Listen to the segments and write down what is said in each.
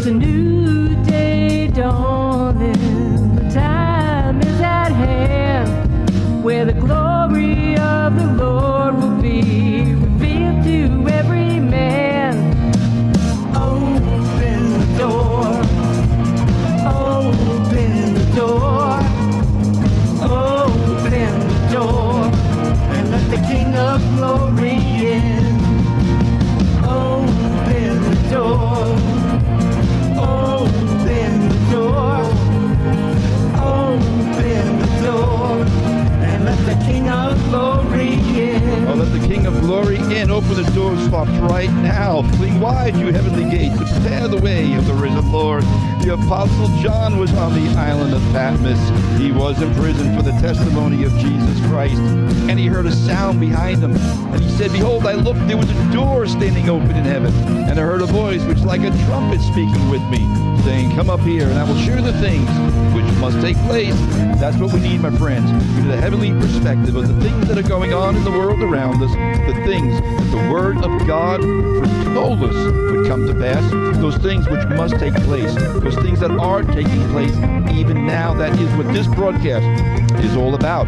There's a new day dawning, the time is at hand, where the glory of the Lord will be revealed to every man. Open the door, open the door, open the door, and let the King of Glory in. Open the door, open the door, open the door, and let the King of Glory in. Oh, let the King of Glory in. Open the doors, folks, right now. Fling wide, you heavenly gates, to prepare the way of the risen Lord. The Apostle John was on the island of Patmos. He was in prison for the testimony of Jesus Christ. And he heard a sound behind him. And he said, behold, I looked, there was a door standing open in heaven. And I heard a voice which like a trumpet speaking with me, saying, come up here, and I will show you the things which must take place. That's what we need, my friends. We need a heavenly perspective of the things that are going on in the world around us, the things that the Word of God foretold us would come to pass, those things which must take place, those things that are taking place even now. That is what this broadcast is all about.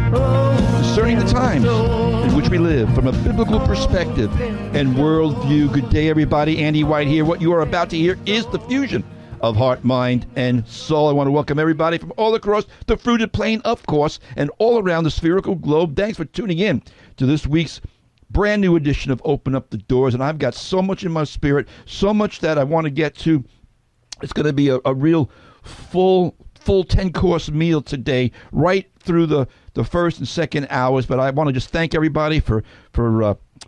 Discerning the times in which we live from a biblical perspective and worldview. Good day, everybody. Andy White here. What you are about to hear is the fusion of heart, mind, and soul. I want to welcome everybody from all across the fruited plain, of course, and all around the spherical globe. Thanks for tuning in to this week's brand new edition of Open Up the Doors. And I've got so much in my spirit, so much that I want to get to. It's going to be a real full 10-course meal today, right through the first and second hours. But I want to just thank everybody for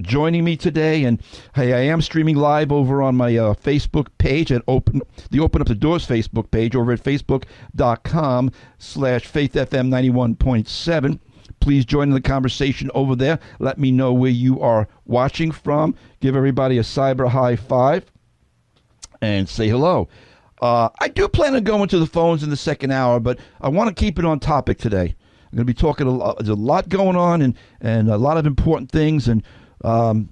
joining me today. And hey, I am streaming live over on my Facebook page at Open Up the Doors Facebook page over at facebook.com/faithfm91.7. Please join in the conversation over there. Let me know where you are watching from. Give everybody a cyber high five and say hello. I do plan on going to the phones in the second hour, but I want to keep it on topic today. I'm going to be talking there's a lot going on and a lot of important things, and I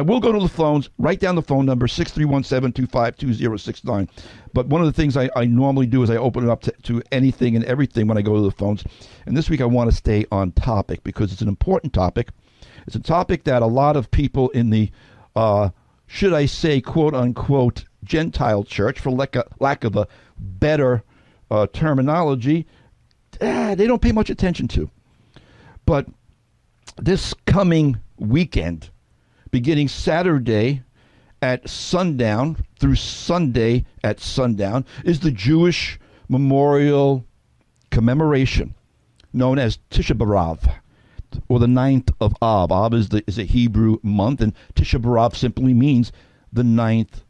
will go to the phones. Write down the phone number, 631-725-2069. But one of the things I normally do is I open it up to anything and everything when I go to the phones. And this week I want to stay on topic because it's an important topic. It's a topic that a lot of people in the should I say, quote unquote, Gentile church, for lack of a better terminology, they don't pay much attention to. But this coming weekend, beginning Saturday at sundown through Sunday at sundown, is the Jewish memorial commemoration known as Tish'a B'Av, or the 9th of Av. Av is a Hebrew month, and Tish'a B'Av simply means the 9th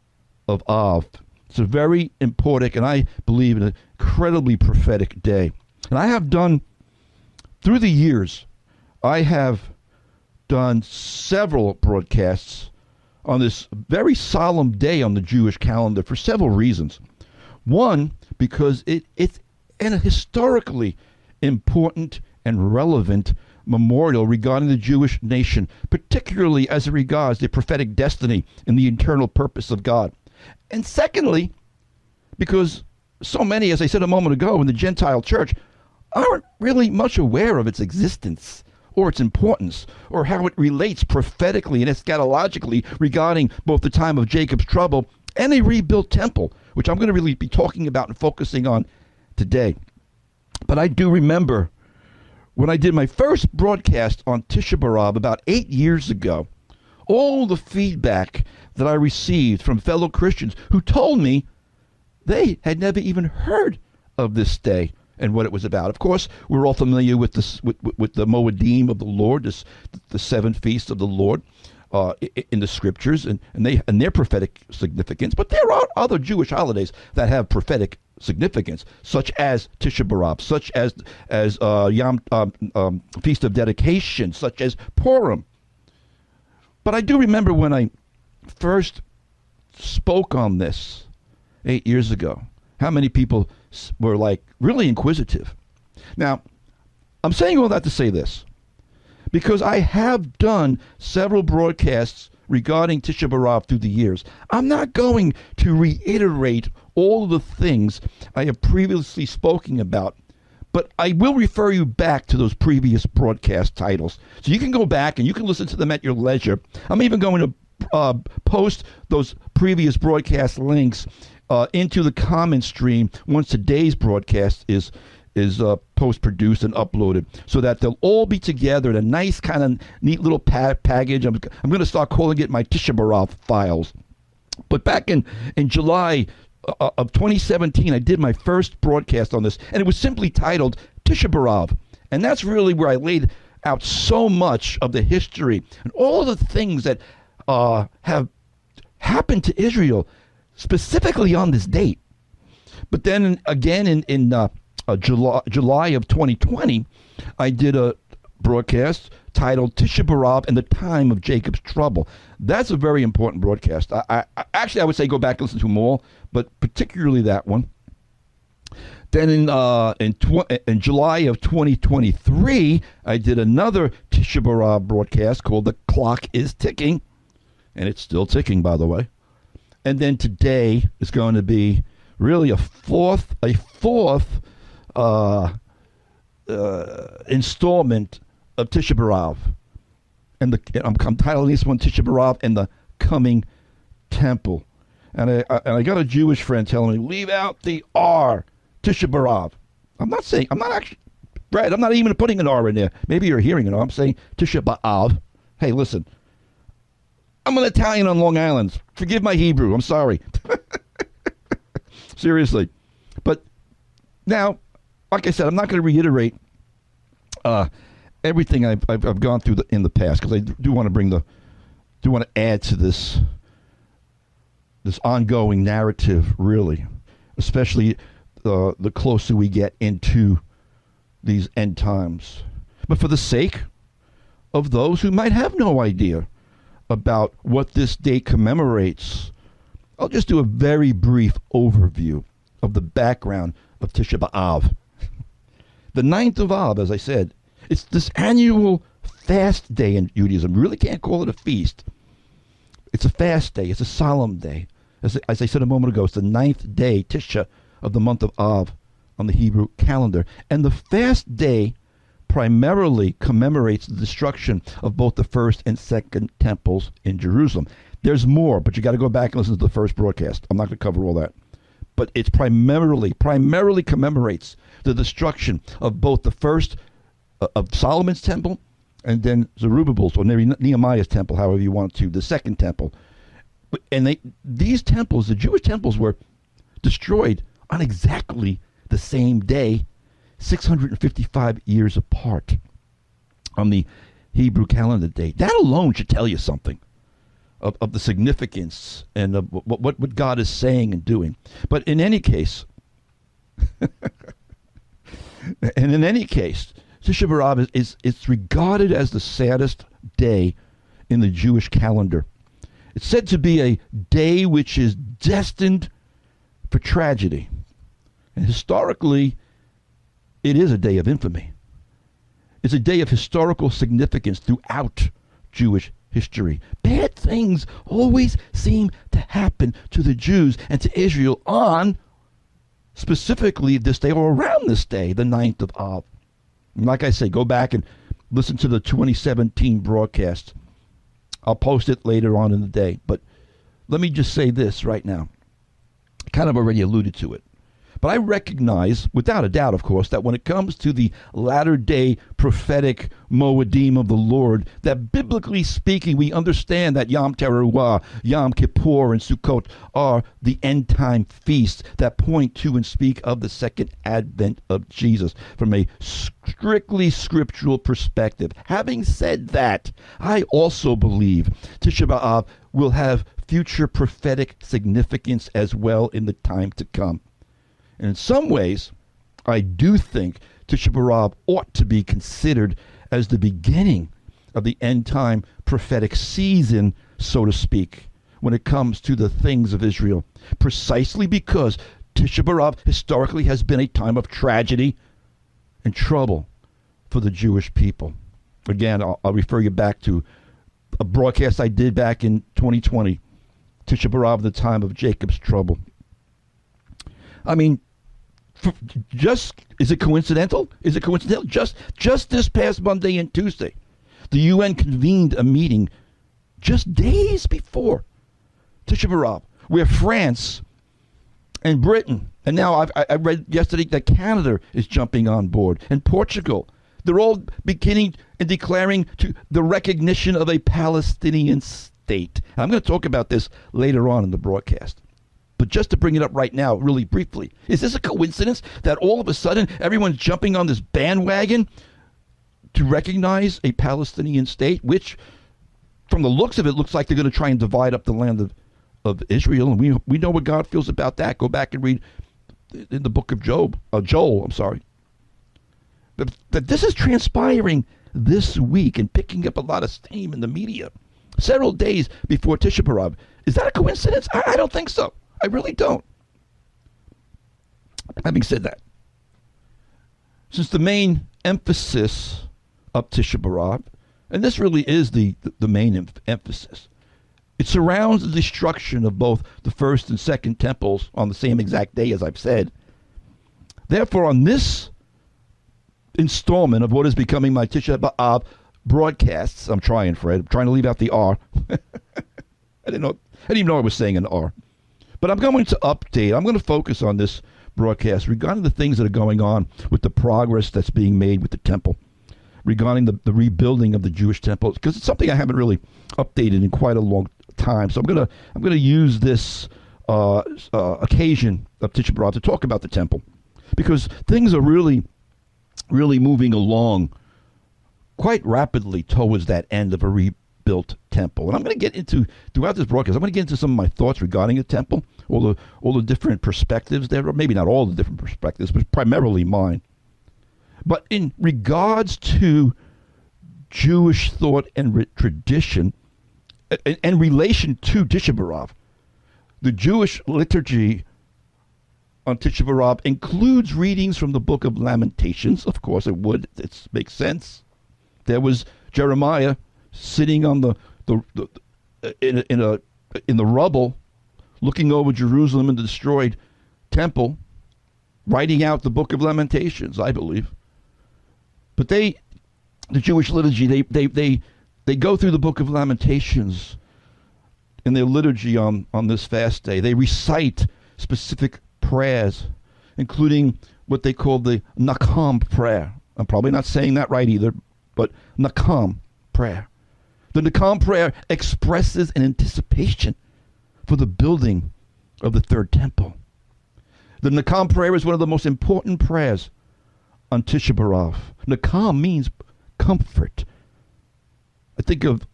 of Av. It's a very important, and I believe, an incredibly prophetic day. And I have done, through the years, I have done several broadcasts on this very solemn day on the Jewish calendar for several reasons. One, because it's an historically important and relevant memorial regarding the Jewish nation, particularly as it regards the prophetic destiny and the eternal purpose of God. And secondly, because so many, as I said a moment ago, in the Gentile church aren't really much aware of its existence or its importance or how it relates prophetically and eschatologically regarding both the time of Jacob's trouble and a rebuilt temple, which I'm going to really be talking about and focusing on today. But I do remember when I did my first broadcast on Tish'a B'Av about 8 years ago, all the feedback that I received from fellow Christians who told me they had never even heard of this day and what it was about. Of course, we're all familiar with this, with the Moedim of the Lord, the seven feasts of the Lord in the scriptures, and their prophetic significance. But there are other Jewish holidays that have prophetic significance, such as Tish'a B'Av, such as Feast of Dedication, such as Purim. But I do remember when I first spoke on this 8 years ago, how many people were like really inquisitive. Now, I'm saying all that to say this, because I have done several broadcasts regarding Tish'a B'Av through the years. I'm not going to reiterate all of the things I have previously spoken about, but I will refer you back to those previous broadcast titles. So you can go back and you can listen to them at your leisure. I'm even going to post those previous broadcast links into the comment stream once today's broadcast is post-produced and uploaded, so that they'll all be together in a nice kind of neat little package. I'm going to start calling it my Tish'a B'Av files. But back in July of 2017, I did my first broadcast on this, and it was simply titled Tish'a B'Av. And that's really where I laid out so much of the history and all the things that have happened to Israel, specifically on this date. But then again in July of 2020, I did a broadcast titled Tish'a B'Av and the Time of Jacob's Trouble. That's a very important broadcast. I would say go back and listen to them all, but particularly that one. Then in July of 2023, I did another Tish'a B'Av broadcast called The Clock is Ticking, and it's still ticking, by the way. And then today is going to be really a fourth installment of Tish'a B'Av, and I'm titling this one Tish'a B'Av and the Coming Temple. And I got a Jewish friend telling me, leave out the R, Tish'a B'Av. I'm not even putting an R in there. Maybe you're hearing it. I'm saying Tish'a B'Av. Hey, listen, I'm an Italian on Long Island. Forgive my Hebrew. I'm sorry. Seriously. But now, like I said, I'm not going to reiterate everything I've gone through in the past, because I do want to add to this ongoing narrative, really, especially the closer we get into these end times. But for the sake of those who might have no idea about what this day commemorates, I'll just do a very brief overview of the background of Tish'a B'Av. The 9th of Av, as I said, it's this annual fast day in Judaism. You really can't call it a feast. It's a fast day. It's a solemn day. As I said a moment ago, it's the 9th day, Tisha, of the month of Av on the Hebrew calendar. And the fast day primarily commemorates the destruction of both the first and second temples in Jerusalem. There's more, but you got to go back and listen to the first broadcast. I'm not going to cover all that. But it's primarily commemorates the destruction of both the first of Solomon's temple and then Zerubbabel's or Nehemiah's temple, however you want to, the second temple. And these temples, the Jewish temples, were destroyed on exactly the same day, 655 years apart on the Hebrew calendar date. That alone should tell you something of the significance and of what God is saying and doing. But in any case, Tish'a B'Av is regarded as the saddest day in the Jewish calendar. It's said to be a day which is destined for tragedy. And historically, it is a day of infamy. It's a day of historical significance throughout Jewish history. Bad things always seem to happen to the Jews and to Israel on specifically this day or around this day, the 9th of Av. And like I say, go back and listen to the 2017 broadcast. I'll post it later on in the day. But let me just say this right now. I kind of already alluded to it. But I recognize, without a doubt, of course, that when it comes to the latter-day prophetic Moedim of the Lord, that biblically speaking, we understand that Yom Teruah, Yom Kippur, and Sukkot are the end-time feasts that point to and speak of the second advent of Jesus from a strictly scriptural perspective. Having said that, I also believe Tish'a B'Av will have future prophetic significance as well in the time to come. And in some ways, I do think Tish'a B'Av ought to be considered as the beginning of the end-time prophetic season, so to speak, when it comes to the things of Israel, precisely because Tish'a B'Av historically has been a time of tragedy and trouble for the Jewish people. Again, I'll refer you back to a broadcast I did back in 2020, Tish'a B'Av, the time of Jacob's trouble. I mean, is it coincidental? Is it coincidental? Just this past Monday and Tuesday, the UN convened a meeting just days before Tish'a B'Av, where France and Britain, and now I read yesterday that Canada is jumping on board, and Portugal. They're all beginning and declaring to the recognition of a Palestinian state. I'm going to talk about this later on in the broadcast. But just to bring it up right now, really briefly, is this a coincidence that all of a sudden everyone's jumping on this bandwagon to recognize a Palestinian state, which, from the looks of it, looks like they're going to try and divide up the land of Israel? And we know what God feels about that. Go back and read in the book of Joel. That this is transpiring this week and picking up a lot of steam in the media several days before Tish'a B'Av. Is that a coincidence? I don't think so. I really don't. Having said that, since the main emphasis of Tish'a B'Av, and this really is the main emphasis, it surrounds the destruction of both the first and second temples on the same exact day, as I've said. Therefore, on this installment of what is becoming my Tish'a B'Av broadcasts, I'm trying, Fred. I'm trying to leave out the R. I didn't even know I was saying an R. But I'm going to update. I'm going to focus on this broadcast regarding the things that are going on with the progress that's being made with the temple, regarding the rebuilding of the Jewish temple, because it's something I haven't really updated in quite a long time. So I'm going to use this occasion of Tish'a B'Av to talk about the temple, because things are really moving along quite rapidly towards that end of a rebuilt temple. And I'm going to get into, throughout this broadcast, I'm going to get into some of my thoughts regarding the temple, all the different perspectives there, or maybe not all the different perspectives, but primarily mine. But in regards to Jewish thought and tradition, and relation to Tish'a B'Av, the Jewish liturgy on Tish'a B'Av includes readings from the book of Lamentations. Of course it would. It makes sense. There was Jeremiah sitting on in the rubble, looking over Jerusalem and the destroyed temple, writing out the book of Lamentations, I believe. But the Jewish liturgy, they go through the book of Lamentations in their liturgy on this fast day. They recite specific prayers, including what they call the Nakam prayer. I'm probably not saying that right either, but Nakam prayer. The Nakam prayer expresses an anticipation for the building of the third temple. The Nakam prayer is one of the most important prayers on Tish'a B'Av. Nakam means comfort. I think of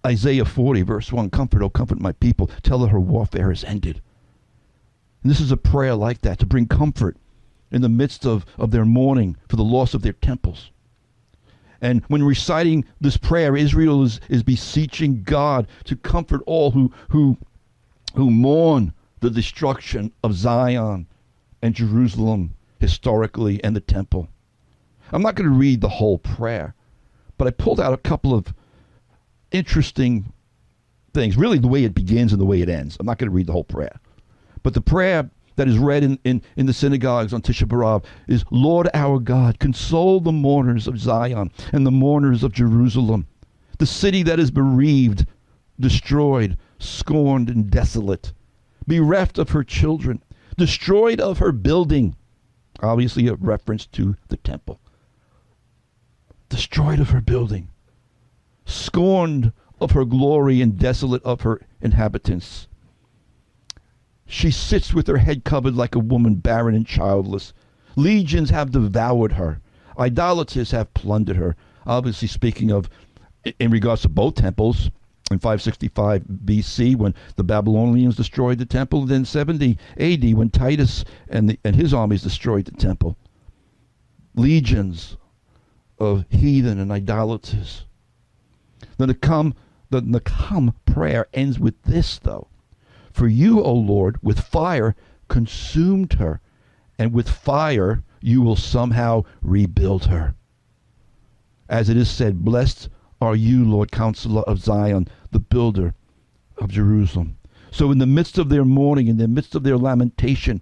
Isaiah 40, verse 1, "Comfort, O comfort my people, tell her warfare is ended." And this is a prayer like that, to bring comfort in the midst of their mourning for the loss of their temples. And when reciting this prayer, Israel is beseeching God to comfort all who mourn the destruction of Zion and Jerusalem historically, and the temple. I'm not going to read the whole prayer, but I pulled out a couple of interesting things, really the way it begins and the way it ends. I'm not going to read the whole prayer. But the prayer that is read in the synagogues on Tish'a B'Av is, "Lord our God, console the mourners of Zion and the mourners of Jerusalem, the city that is bereaved, destroyed, scorned, and desolate, bereft of her children, destroyed of her building." Obviously a reference to the temple. Destroyed of her building, scorned of her glory, and desolate of her inhabitants. She sits with her head covered like a woman barren and childless. Legions have devoured her. Idolaters have plundered her. Obviously speaking of, in regards to both temples, in 565 BC when the Babylonians destroyed the temple, and then 70 AD when Titus and his armies destroyed the temple. Legions of heathen and idolaters. The Nakam prayer ends with this, though. "For you, O Lord, with fire consumed her, and with fire you will somehow rebuild her. As it is said, blessed are you, Lord, Counselor of Zion, the builder of Jerusalem. So in the midst of their mourning, in the midst of their lamentation,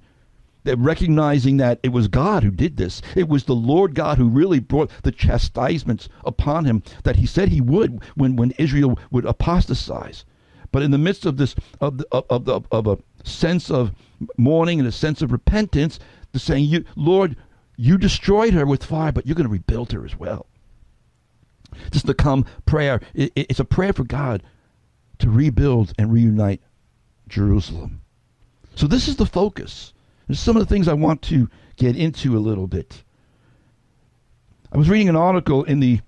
they're recognizing that it was God who did this. It was the Lord God who really brought the chastisements upon him that he said he would when Israel would apostatize. But in the midst of this, of a sense of mourning and a sense of repentance, they're saying, Lord, you destroyed her with fire, but you're going to rebuild her as well. Just to come prayer. It's a prayer for God to rebuild and reunite Jerusalem. So this is the focus. There's some of the things I want to get into a little bit. I was reading an article in the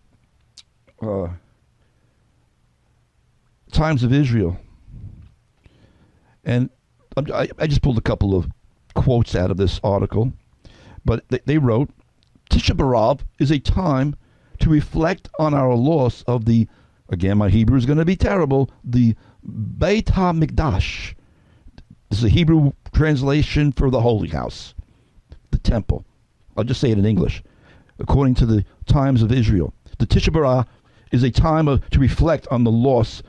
Times of Israel, and I just pulled a couple of quotes out of this article, but they wrote, Tish'a B'Av is a time to reflect on our loss of the, again, my Hebrew is going to be terrible, the Beit HaMikdash. This is a Hebrew translation for the Holy House, the temple. I'll just say it in English. According to the Times of Israel, the Tish'a B'Av is a time to reflect on the loss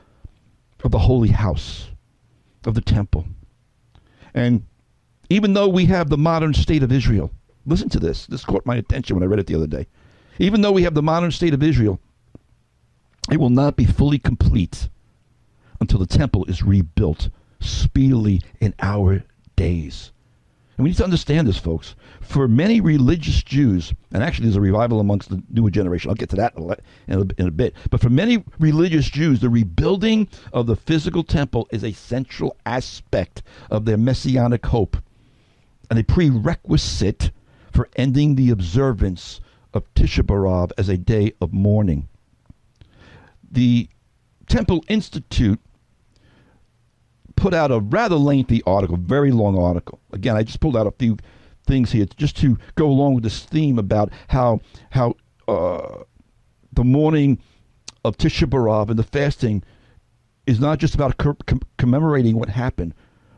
of the Holy House, of the temple. And even though we have the modern state of Israel, listen to this. This caught my attention when I read it the other day. Even though we have the modern state of Israel, it will not be fully complete until the temple is rebuilt speedily in our days. And we need to understand this, folks. For many religious Jews, and actually there's a revival amongst the newer generation. I'll get to that in a bit. But for many religious Jews, the rebuilding of the physical temple is a central aspect of their messianic hope and a prerequisite for ending the observance of Tish'a B'Av as a day of mourning. The Temple Institute put out a rather lengthy article, very long article. Again, I just pulled out a few things here just to go along with this theme about how the mourning of Tish'a B'Av and the fasting is not just about commemorating what happened,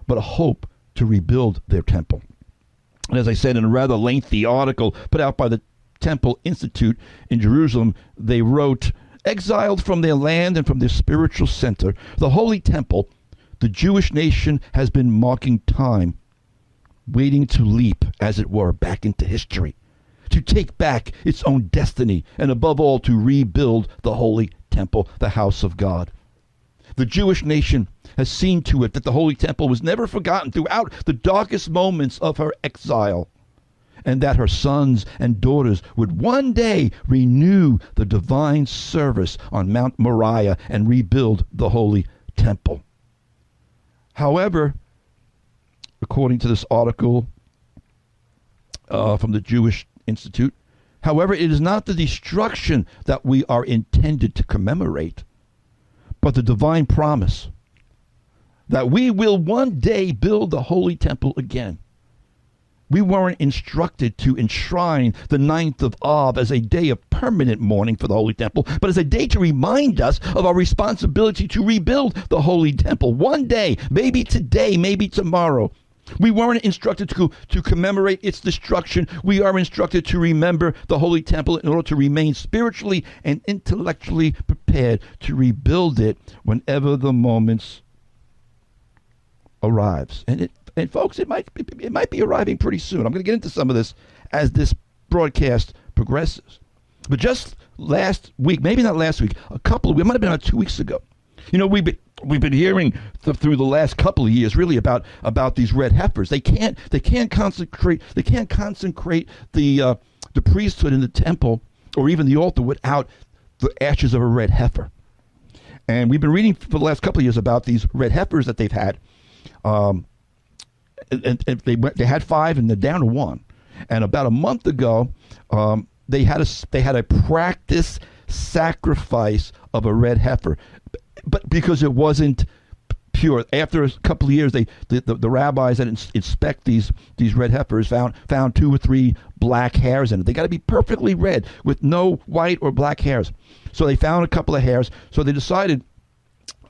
but a hope to rebuild their temple. And as I said in a rather lengthy article put out by the Temple Institute in Jerusalem, they wrote, exiled from their land and from their spiritual center, the Holy Temple, the Jewish nation has been marking time, waiting to leap, as it were, back into history, to take back its own destiny, and above all, to rebuild the Holy Temple, the house of God. The Jewish nation has seen to it that the Holy Temple was never forgotten throughout the darkest moments of her exile, and that her sons and daughters would one day renew the divine service on Mount Moriah and rebuild the Holy Temple. However, according to this article from the Jewish Institute, however, it is not the destruction that we are intended to commemorate, but the divine promise that we will one day build the Holy Temple again. We weren't instructed to enshrine the 9th of Av as a day of permanent mourning for the Holy Temple, but as a day to remind us of our responsibility to rebuild the Holy Temple. One day, maybe today, maybe tomorrow. We weren't instructed to commemorate its destruction. We are instructed to remember the Holy Temple in order to remain spiritually and intellectually prepared to rebuild it whenever the moments arrives. And folks, it might be arriving pretty soon. I'm going to get into some of this as this broadcast progresses. But just last week, maybe not last week, it might have been about 2 weeks ago. You know, we've been hearing through the last couple of years really about these red heifers. They can't consecrate the priesthood in the temple or even the altar without the ashes of a red heifer. And we've been reading for the last couple of years about these red heifers that they've had. And they had 5 and they're down to 1. And about a month ago, they had a practice sacrifice of a red heifer, but because it wasn't pure. After a couple of years, the rabbis that inspect these red heifers found 2 or 3 black hairs in it. They got to be perfectly red with no white or black hairs. So they found a couple of hairs. So they decided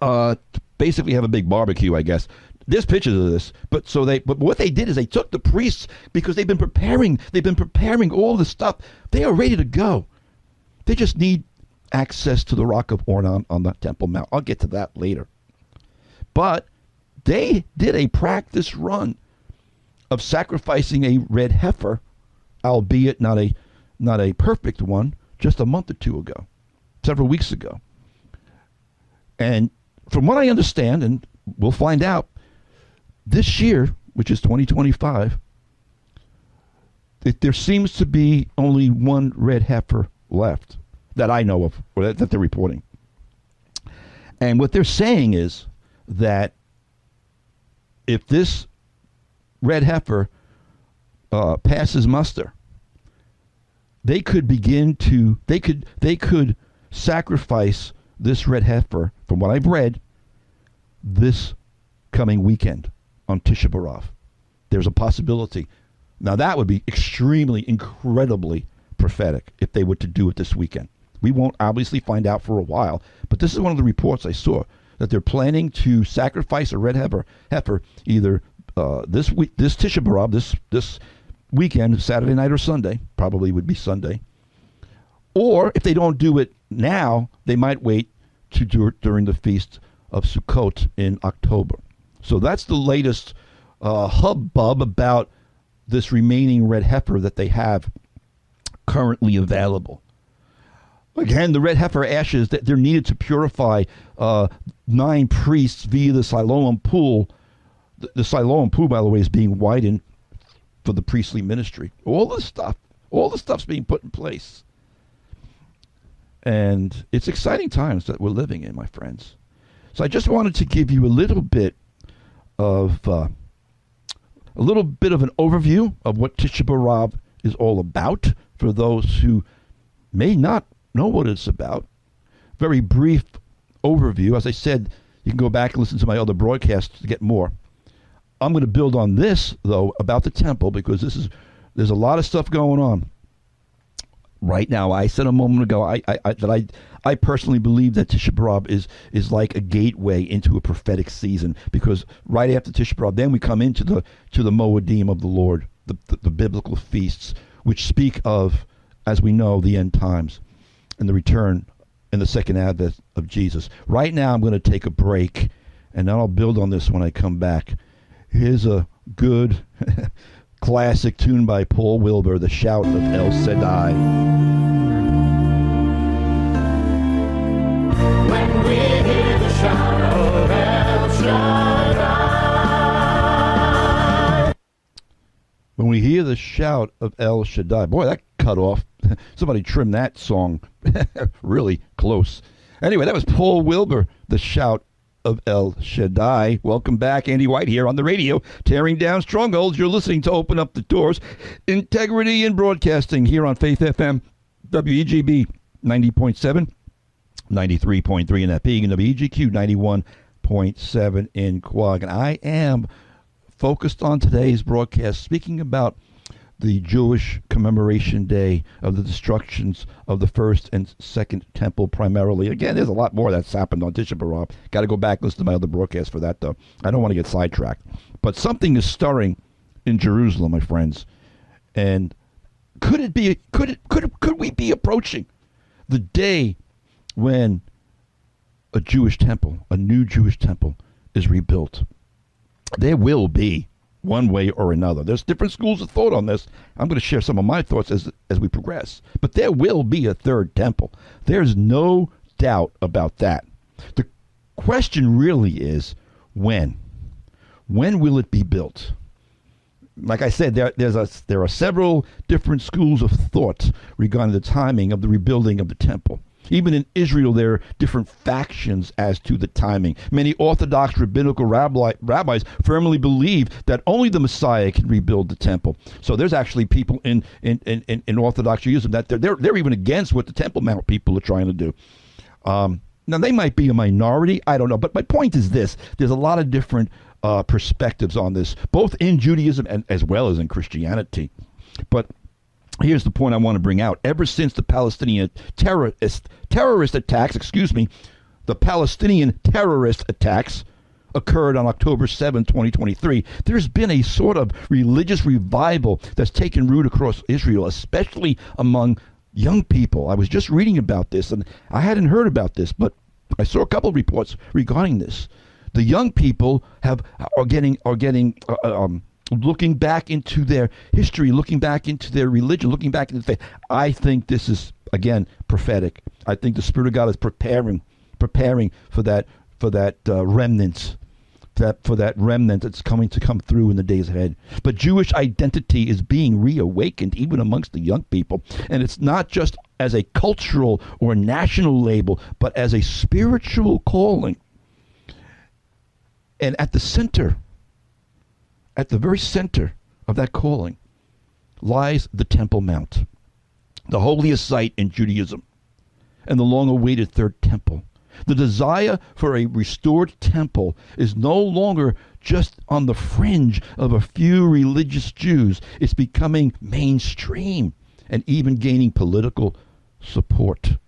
to basically have a big barbecue, I guess. There's pictures of this, but what they did is they took the priests, because they've been preparing all the stuff. They are ready to go. They just need access to the Rock of Ornon on the Temple Mount. I'll get to that later. But they did a practice run of sacrificing a red heifer, albeit not a perfect one, just a month or two ago, several weeks ago. And from what I understand, and we'll find out, this year, which is 2025, there seems to be only one red heifer left that I know of, or that they're reporting. And what they're saying is that if this red heifer passes muster, they could sacrifice this red heifer, from what I've read, this coming weekend on Tish'a B'Av. There's a possibility. Now that would be extremely, incredibly prophetic if they were to do it this weekend. We won't obviously find out for a while, but this is one of the reports I saw, that they're planning to sacrifice a red heifer either this Tish'a B'Av, this weekend, Saturday night or Sunday, probably would be Sunday. Or if they don't do it now, they might wait to do it during the Feast of Sukkot in October. So that's the latest hubbub about this remaining red heifer that they have currently available. Again, the red heifer ashes, that they're needed to purify 9 priests via the Siloam pool. The Siloam pool, by the way, is being widened for the priestly ministry. All the stuff's being put in place. And it's exciting times that we're living in, my friends. So I just wanted to give you a little bit of an overview of what Tish'a B'Av is all about for those who may not know what it's about. Very brief overview. As I said, you can go back and listen to my other broadcasts to get more. I'm going to build on this, though, about the temple, because there's a lot of stuff going on right now. I said a moment ago I personally believe that Tish'a B'Av is like a gateway into a prophetic season, because right after Tish'a B'Av, then we come into the Moedim of the Lord, the biblical feasts, which speak of, as we know, the end times and the return and the second advent of Jesus. Right now, I'm going to take a break, and then I'll build on this when I come back. Here's a good classic tune by Paul Wilbur, The Shout of El Shaddai. When we hear the shout of El Shaddai. When we hear the shout of El Shaddai. Boy, that cut off. Somebody trimmed that song really close. Anyway, that was Paul Wilbur, The Shout of El Shaddai. Welcome back. Andy White here on the radio, tearing down strongholds. You're listening to Open Up the Doors. Integrity in Broadcasting here on Faith FM, WEGB 90.7, 93.3 in Epping, and WEGQ 91.7 in Quag. And I am focused on today's broadcast, speaking about the Jewish commemoration day of the destructions of the first and second temple primarily. Again, there's a lot more that's happened on Tish'a B'Av. Got to go back and listen to my other broadcast for that, though. I don't want to get sidetracked. But something is stirring in Jerusalem, my friends. And could we be approaching the day when a Jewish temple, a new Jewish temple, is rebuilt? There will be, one way or another. There's different schools of thought on this. I'm going to share some of my thoughts as we progress. But there will be a third temple. There's no doubt about that. The question really is, when? When will it be built? Like I said, there are several different schools of thought regarding the timing of the rebuilding of the temple. Even in Israel, there are different factions as to the timing. Many Orthodox rabbinical rabbis firmly believe that only the Messiah can rebuild the temple. So there's actually people in Orthodox Judaism that they're even against what the Temple Mount people are trying to do. Now, they might be a minority. I don't know. But my point is this. There's a lot of different perspectives on this, both in Judaism and as well as in Christianity. But here's the point I want to bring out. Ever since the Palestinian terrorist attacks, the Palestinian terrorist attacks occurred on October 7, 2023, there's been a sort of religious revival that's taken root across Israel, especially among young people. I was just reading about this, and I hadn't heard about this, but I saw a couple of reports regarding this. The young people are getting looking back into their history, looking back into their religion, looking back into faith. I think this is, again, prophetic. I think the Spirit of God is preparing for that remnant. For that remnant that's coming to come through in the days ahead. But Jewish identity is being reawakened even amongst the young people. And it's not just as a cultural or national label, but as a spiritual calling. And at the very center of that calling lies the Temple Mount, the holiest site in Judaism, and the long-awaited third temple. The desire for a restored temple is no longer just on the fringe of a few religious Jews. It's becoming mainstream and even gaining political support.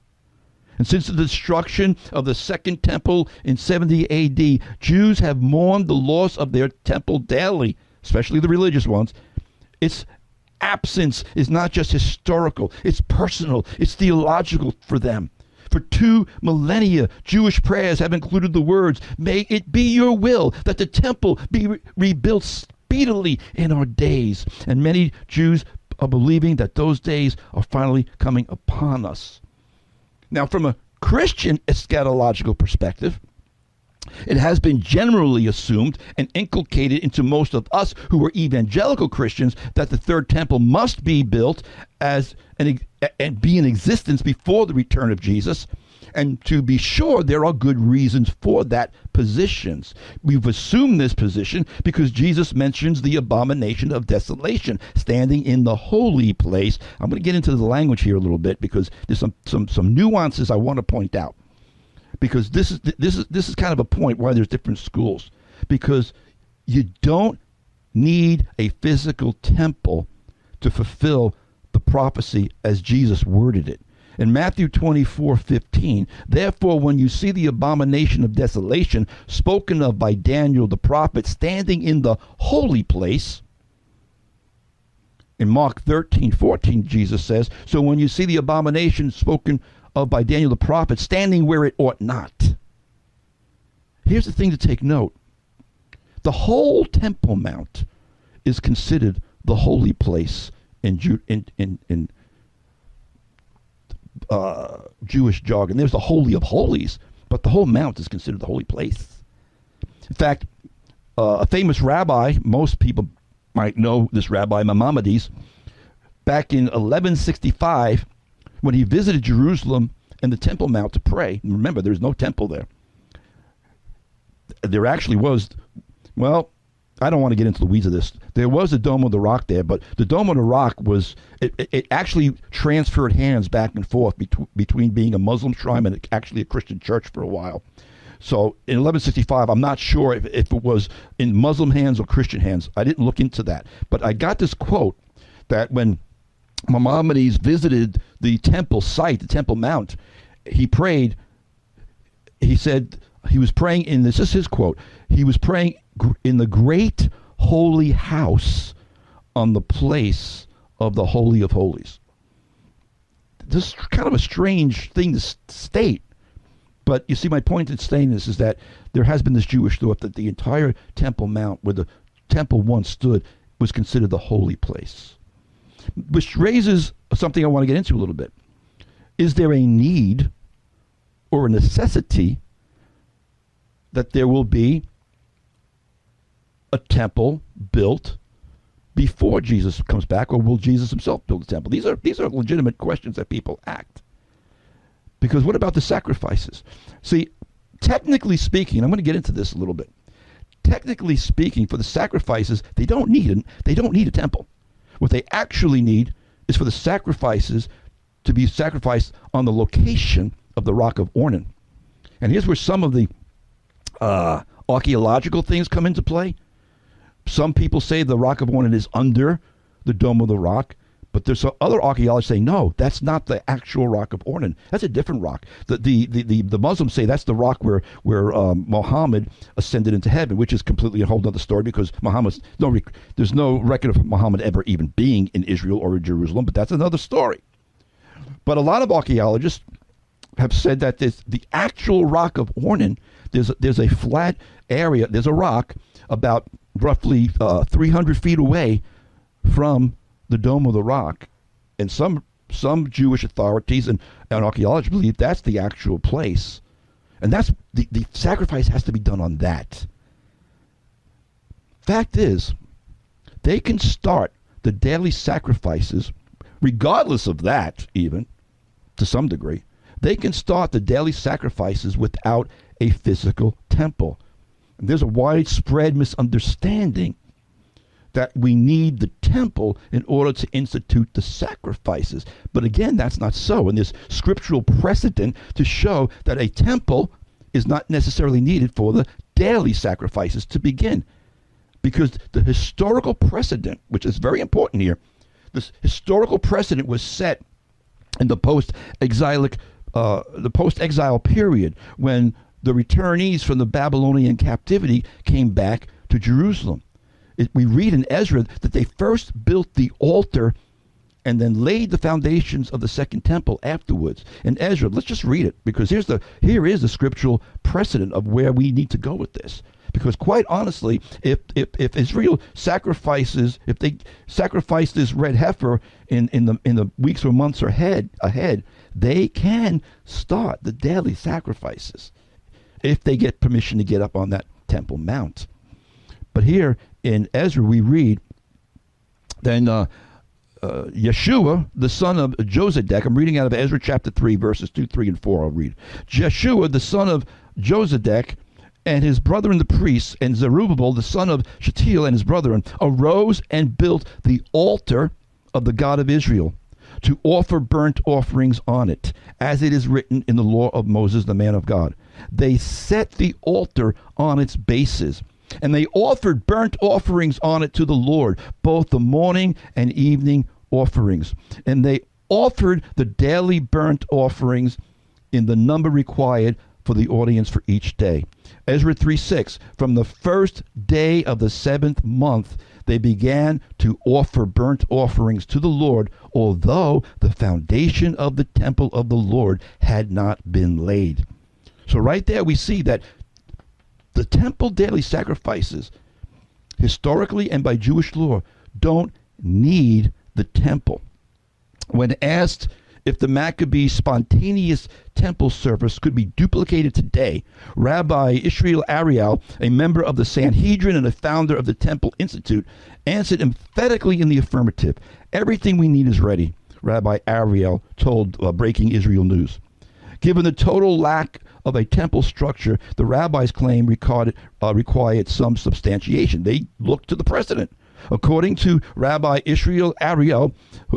And since the destruction of the Second Temple in 70 A.D., Jews have mourned the loss of their temple daily, especially the religious ones. Its absence is not just historical, it's personal, it's theological for them. For 2 millennia, Jewish prayers have included the words, "May it be your will that the temple be rebuilt speedily in our days." And many Jews are believing that those days are finally coming upon us. Now, from a Christian eschatological perspective, it has been generally assumed and inculcated into most of us who are evangelical Christians that the third temple must be built and be in existence before the return of Jesus. And to be sure, there are good reasons for that positions. We've assumed this position because Jesus mentions the abomination of desolation, standing in the holy place. I'm going to get into the language here a little bit because there's some nuances I want to point out. Because this is kind of a point why there's different schools. Because you don't need a physical temple to fulfill the prophecy as Jesus worded it. In Matthew 24:15, therefore, when you see the abomination of desolation spoken of by Daniel the prophet standing in the holy place, in Mark 13:14, Jesus says, so when you see the abomination spoken of by Daniel the prophet standing where it ought not. Here's the thing to take note. The whole Temple Mount is considered the holy place in Jewish jargon. There's the Holy of Holies, but the whole mount is considered the holy place. In fact, a famous rabbi, most people might know this rabbi, Maimonides, back in 1165, when he visited Jerusalem and the Temple Mount to pray, and remember, there's no temple there. There actually was, well, I don't want to get into the weeds of this. There was a Dome of the Rock there, but the Dome of the Rock was, it actually transferred hands back and forth between being a Muslim shrine and actually a Christian church for a while. So in 1165, I'm not sure if it was in Muslim hands or Christian hands. I didn't look into that. But I got this quote that when Maimonides visited the temple site, the Temple Mount, he prayed, he said, he was praying in, this is his quote, he was praying in the great holy house on the place of the Holy of Holies. This is kind of a strange thing to state, but you see my point in saying this is that there has been this Jewish thought that the entire Temple Mount where the temple once stood was considered the holy place. Which raises something I want to get into a little bit. Is there a need or a necessity that there will be a temple built before Jesus comes back, or will Jesus himself build a temple? These are legitimate questions that people act. Because what about the sacrifices? See, technically speaking, I'm going to get into this a little bit. Technically speaking, for the sacrifices, they don't need a temple. What they actually need is for the sacrifices to be sacrificed on the location of the Rock of Ornan. And here's where some of the archaeological things come into play. Some people say the Rock of Ornan is under the Dome of the Rock, but there's other archaeologists say, no, that's not the actual Rock of Ornan. That's a different rock. The Muslims say that's the rock where Muhammad ascended into heaven, which is completely a whole other story because there's no record of Muhammad ever even being in Israel or in Jerusalem, but that's another story. But a lot of archaeologists have said that the actual rock of Ornan, there's a flat area, there's a rock about roughly 300 feet away from the Dome of the Rock. And some Jewish authorities and archaeologists believe that's the actual place. And that's the sacrifice has to be done on that. Fact is, they can start the daily sacrifices, regardless of that, even to some degree. They can start the daily sacrifices without a physical temple. And there's a widespread misunderstanding that we need the temple in order to institute the sacrifices. But again, that's not so. And there's scriptural precedent to show that a temple is not necessarily needed for the daily sacrifices to begin. Because the historical precedent, which is very important here, this historical precedent was set in the post-exile period when the returnees from the Babylonian captivity came back to Jerusalem. We read in Ezra that they first built the altar and then laid the foundations of the second temple afterwards. In Ezra, let's just read it, because here is the scriptural precedent of where we need to go with this. Because quite honestly, if Israel sacrifices, if they sacrifice this red heifer in the weeks or months ahead, they can start the daily sacrifices if they get permission to get up on that Temple Mount. But here in Ezra we read, then Yeshua, the son of Josedek, I'm reading out of Ezra chapter 3, verses 2, 3, and 4, I'll read. Yeshua, the son of Josedek, and his brethren the priests, and Zerubbabel, the son of Shealtiel, and his brethren, arose and built the altar of the God of Israel, to offer burnt offerings on it, as it is written in the law of Moses, the man of God. They set the altar on its bases, and they offered burnt offerings on it to the Lord, both the morning and evening offerings. And they offered the daily burnt offerings in the number required for the audience for each day. Ezra 3:6, from the first day of the 7th month, they began to offer burnt offerings to the Lord, although the foundation of the temple of the Lord had not been laid. So right there we see that the temple daily sacrifices, historically and by Jewish law, don't need the temple. When asked if the Maccabee spontaneous temple service could be duplicated today, Rabbi Israel Ariel, a member of the Sanhedrin and a founder of the Temple Institute, answered emphatically in the affirmative. Everything we need is ready, Rabbi Ariel told Breaking Israel News. Given the total lack of a temple structure, the rabbis claim required some substantiation. They looked to the precedent. According to Rabbi Israel Ariel,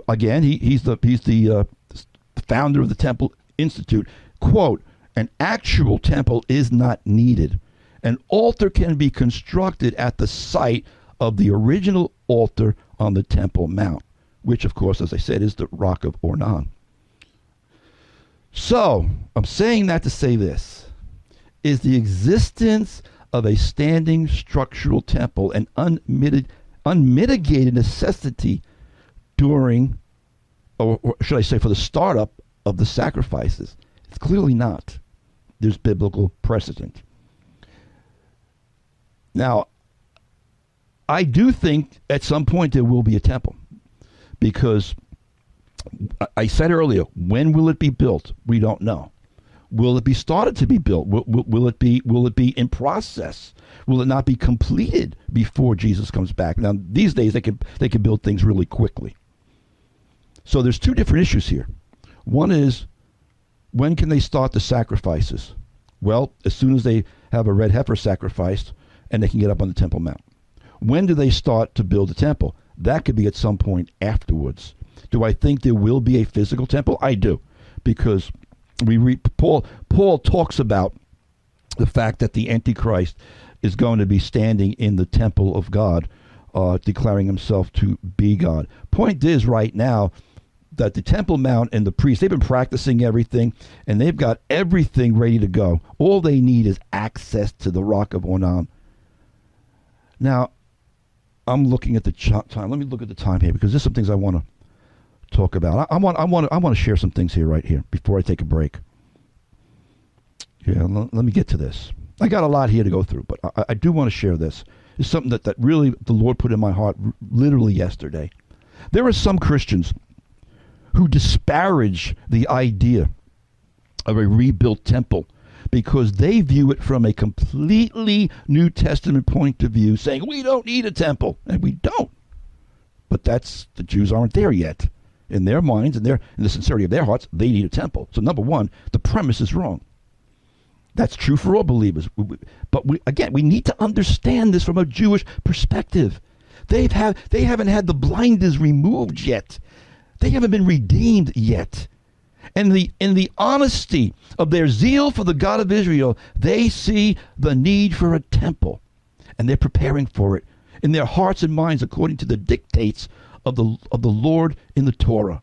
again, he's the founder of the Temple Institute, quote, an actual temple is not needed. An altar can be constructed at the site of the original altar on the Temple Mount, which, of course, as I said, is the Rock of Ornan. So, I'm saying that to say this, is the existence of a standing structural temple an unmitigated necessity during, or should I say for the startup of the sacrifices? It's clearly not. There's biblical precedent. Now, I do think at some point there will be a temple, because I said earlier, when will it be built? We don't know. Will it be started to be built? Will it be in process? Will it not be completed before Jesus comes back? Now, these days they can build things really quickly. So there's two different issues here. One is, when can they start the sacrifices? Well, as soon as they have a red heifer sacrificed and they can get up on the Temple Mount. When do they start to build the temple? That could be at some point afterwards. Do I think there will be a physical temple? I do, because we read Paul talks about the fact that the Antichrist is going to be standing in the temple of God, declaring himself to be God. Point is, right now, that the Temple Mount and the priests, they've been practicing everything, and they've got everything ready to go. All they need is access to the Rock of Ornan. Now, I'm looking at the time. Let me look at the time here, because there's some things I want to talk about. I want to share some things right here before I take a break. Yeah, let me get to this. I got a lot here to go through, but I do want to share this. It's something that really the Lord put in my heart literally yesterday. There are some Christians who disparage the idea of a rebuilt temple because they view it from a completely New Testament point of view, saying we don't need a temple, and we don't. But the Jews aren't there yet. In their minds and in the sincerity of their hearts, they need a temple. So number one, the premise is wrong. That's true for all believers. But we need to understand this from a Jewish perspective. They haven't had the blinders removed yet. They haven't been redeemed yet. And in the honesty of their zeal for the God of Israel, they see the need for a temple. And they're preparing for it in their hearts and minds according to the dictates of the Lord in the Torah.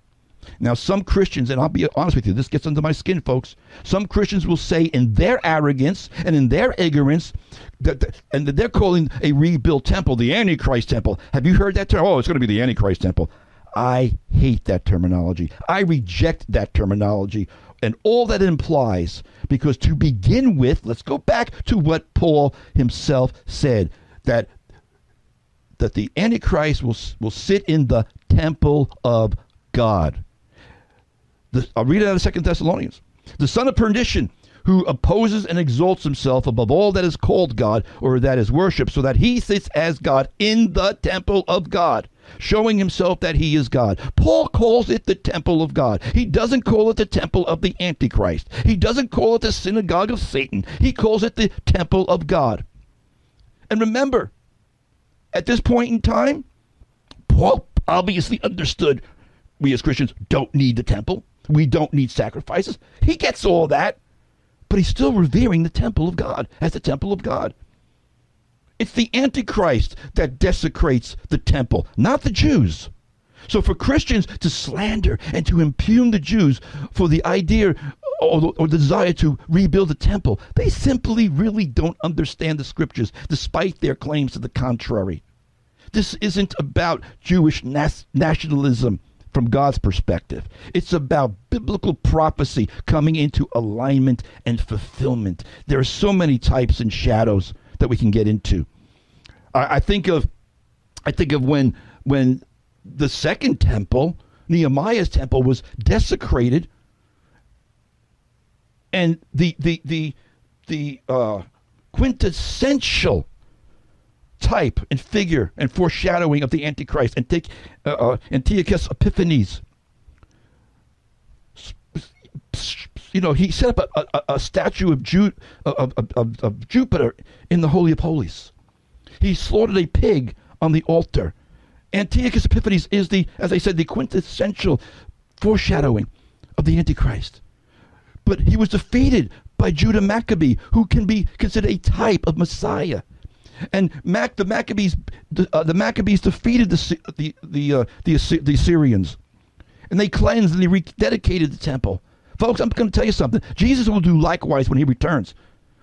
Now, some Christians, and I'll be honest with you, this gets under my skin, folks. Some Christians will say in their arrogance and in their ignorance that they're calling a rebuilt temple the Antichrist temple. Have you heard that term? Oh, it's going to be the Antichrist temple. I hate that terminology. I reject that terminology and all that it implies, because to begin with, let's go back to what Paul himself said, that the Antichrist will sit in the temple of God. I'll read it out of 2 Thessalonians. The son of perdition, who opposes and exalts himself above all that is called God or that is worshipped, so that he sits as God in the temple of God, showing himself that he is God. Paul calls it the temple of God. He doesn't call it the temple of the Antichrist. He doesn't call it the synagogue of Satan. He calls it the temple of God. And remember, at this point in time, Paul obviously understood we as Christians don't need the temple. We don't need sacrifices. He gets all that, but he's still revering the temple of God as the temple of God. It's the Antichrist that desecrates the temple, not the Jews. So for Christians to slander and to impugn the Jews for the idea or desire to rebuild the temple, they simply really don't understand the scriptures, despite their claims to the contrary. This isn't about Jewish nationalism from God's perspective. It's about biblical prophecy coming into alignment and fulfillment. There are so many types and shadows that we can get into. I think of when the second temple, Nehemiah's temple, was desecrated, and the quintessential type and figure and foreshadowing of the Antichrist, Antiochus Epiphanes. He set up a statue of Jupiter in the Holy of Holies. He slaughtered a pig on the altar. Antiochus Epiphanes is as I said, the quintessential foreshadowing of the Antichrist. But he was defeated by Judah Maccabee, who can be considered a type of Messiah. And the Maccabees defeated the Assyrians, and they cleansed and they rededicated the temple. Folks, I'm going to tell you something. Jesus will do likewise when he returns.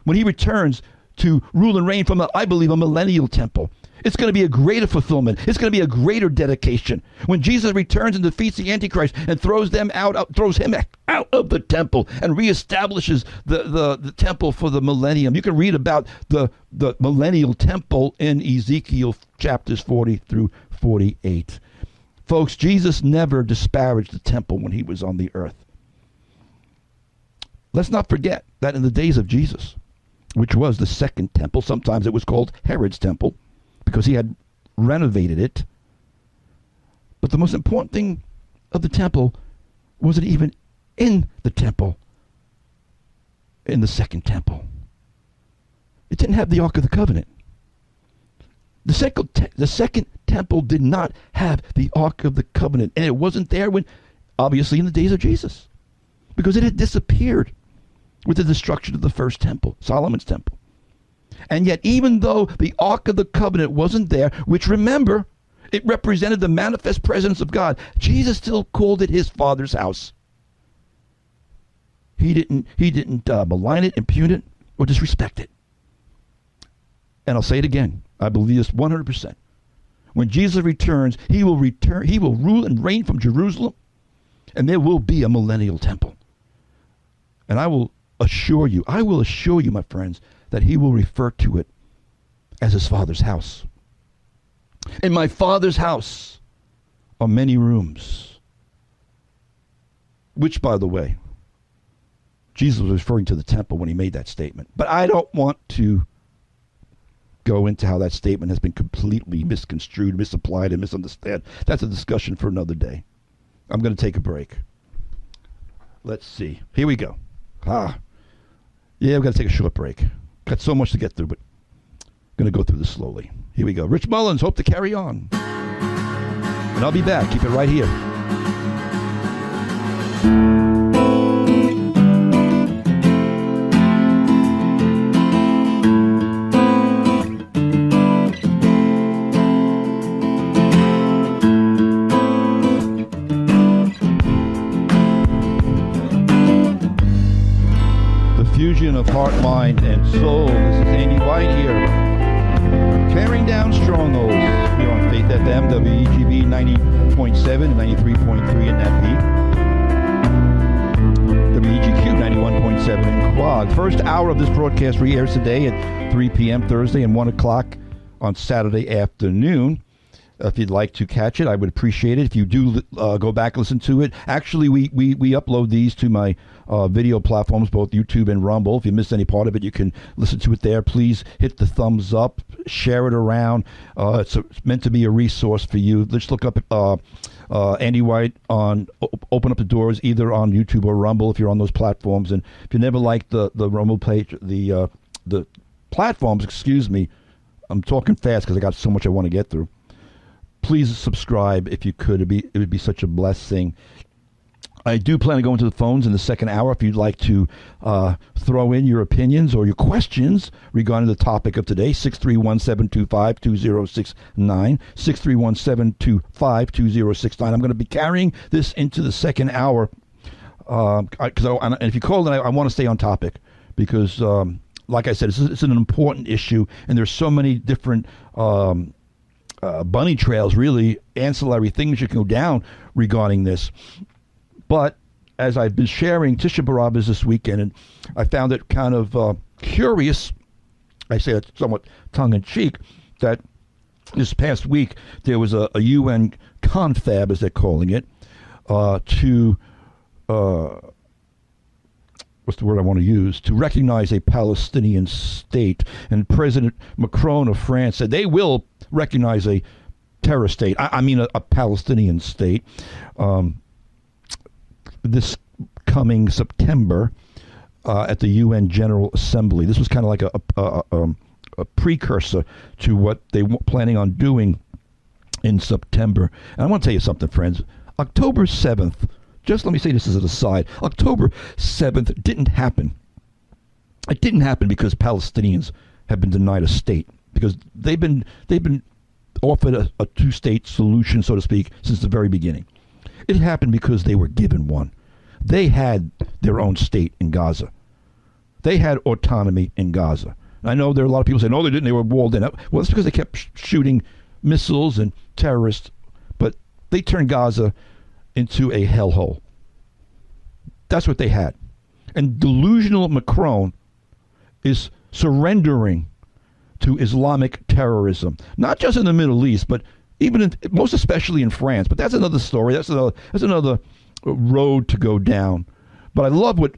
When he returns to rule and reign from, I believe, a millennial temple. It's going to be a greater fulfillment. It's going to be a greater dedication. When Jesus returns and defeats the Antichrist and throws him out of the temple and reestablishes the temple for the millennium. You can read about the millennial temple in Ezekiel chapters 40 through 48. Folks, Jesus never disparaged the temple when he was on the earth. Let's not forget that in the days of Jesus, which was the second temple, sometimes it was called Herod's temple, because he had renovated it. But the most important thing of the temple wasn't even in the temple, in the second temple. It didn't have the Ark of the Covenant. The second temple did not have the Ark of the Covenant, and it wasn't there obviously in the days of Jesus, because it had disappeared with the destruction of the first temple, Solomon's temple. And yet, even though the Ark of the Covenant wasn't there, which, remember, it represented the manifest presence of God, Jesus still called it his Father's house. He didn't malign it, impugn it, or disrespect it. And I'll say it again. I believe this 100%. When Jesus returns, he will rule and reign from Jerusalem, And there will be a millennial temple. And I will assure you, my friends, that he will refer to it as his Father's house. In my Father's house are many rooms. Which, by the way, Jesus was referring to the temple when he made that statement. But I don't want to go into how that statement has been completely misconstrued, misapplied, and misunderstood. That's a discussion for another day. I'm going to take a break. Let's see. Here we go. Yeah, we've got to take a short break. Got so much to get through, but I'm going to go through this slowly. Here we go. Rich Mullins, hope to carry on. And I'll be back. Keep it right here. Of heart, mind, and soul. This is Andy White here, tearing down strongholds here on Faith FM, WEGB 90.7 and 93.3 in that beat. WEGQ 91.7 in Quad. First hour of this broadcast re-airs today at 3 p.m. Thursday and 1 o'clock on Saturday afternoon. If you'd like to catch it, I would appreciate it. If you do go back and listen to it. Actually, we upload these to my video platforms, both YouTube and Rumble. If you missed any part of it, you can listen to it there. Please hit the thumbs up, share it around. It's meant to be a resource for you. Just look up Andy White on Open Up the Doors, either on YouTube or Rumble if you're on those platforms. And if you never liked the Rumble page, the platforms, excuse me, I'm talking fast because I got so much I want to get through. Please subscribe if you could. It would be such a blessing. I do plan to go into the phones in the second hour if you'd like to throw in your opinions or your questions regarding the topic of today. 631-725-2069. 631-725-2069. I'm going to be carrying this into the second hour. And if you call, then I want to stay on topic because, like I said, it's an important issue, and there's so many different bunny trails, really, ancillary things you can go down regarding this. But as I've been sharing, Tish'a B'Av is this weekend, and I found it kind of curious, I say it somewhat tongue-in-cheek, that this past week there was a UN confab, as they're calling it, to what's the word I want to use, to recognize a Palestinian state. And President Macron of France said they will recognize a terror state. I mean a Palestinian state. This coming September at the UN General Assembly. This was kind of like a precursor to what they were planning on doing in September. And I want to tell you something, friends. October 7th, just let me say this as an aside, October 7th didn't happen. It didn't happen because Palestinians have been denied a state, because they've been offered a two-state solution, so to speak, since the very beginning. It happened because they were given one. They had their own state in Gaza. They had autonomy in Gaza. And I know there are a lot of people saying, no, they didn't, they were walled in. Well, that's because they kept shooting missiles and terrorists, but they turned Gaza into a hellhole. That's what they had. And delusional Macron is surrendering to Islamic terrorism, not just in the Middle East, but even most especially in France. But that's another story. That's another road to go down. But I love what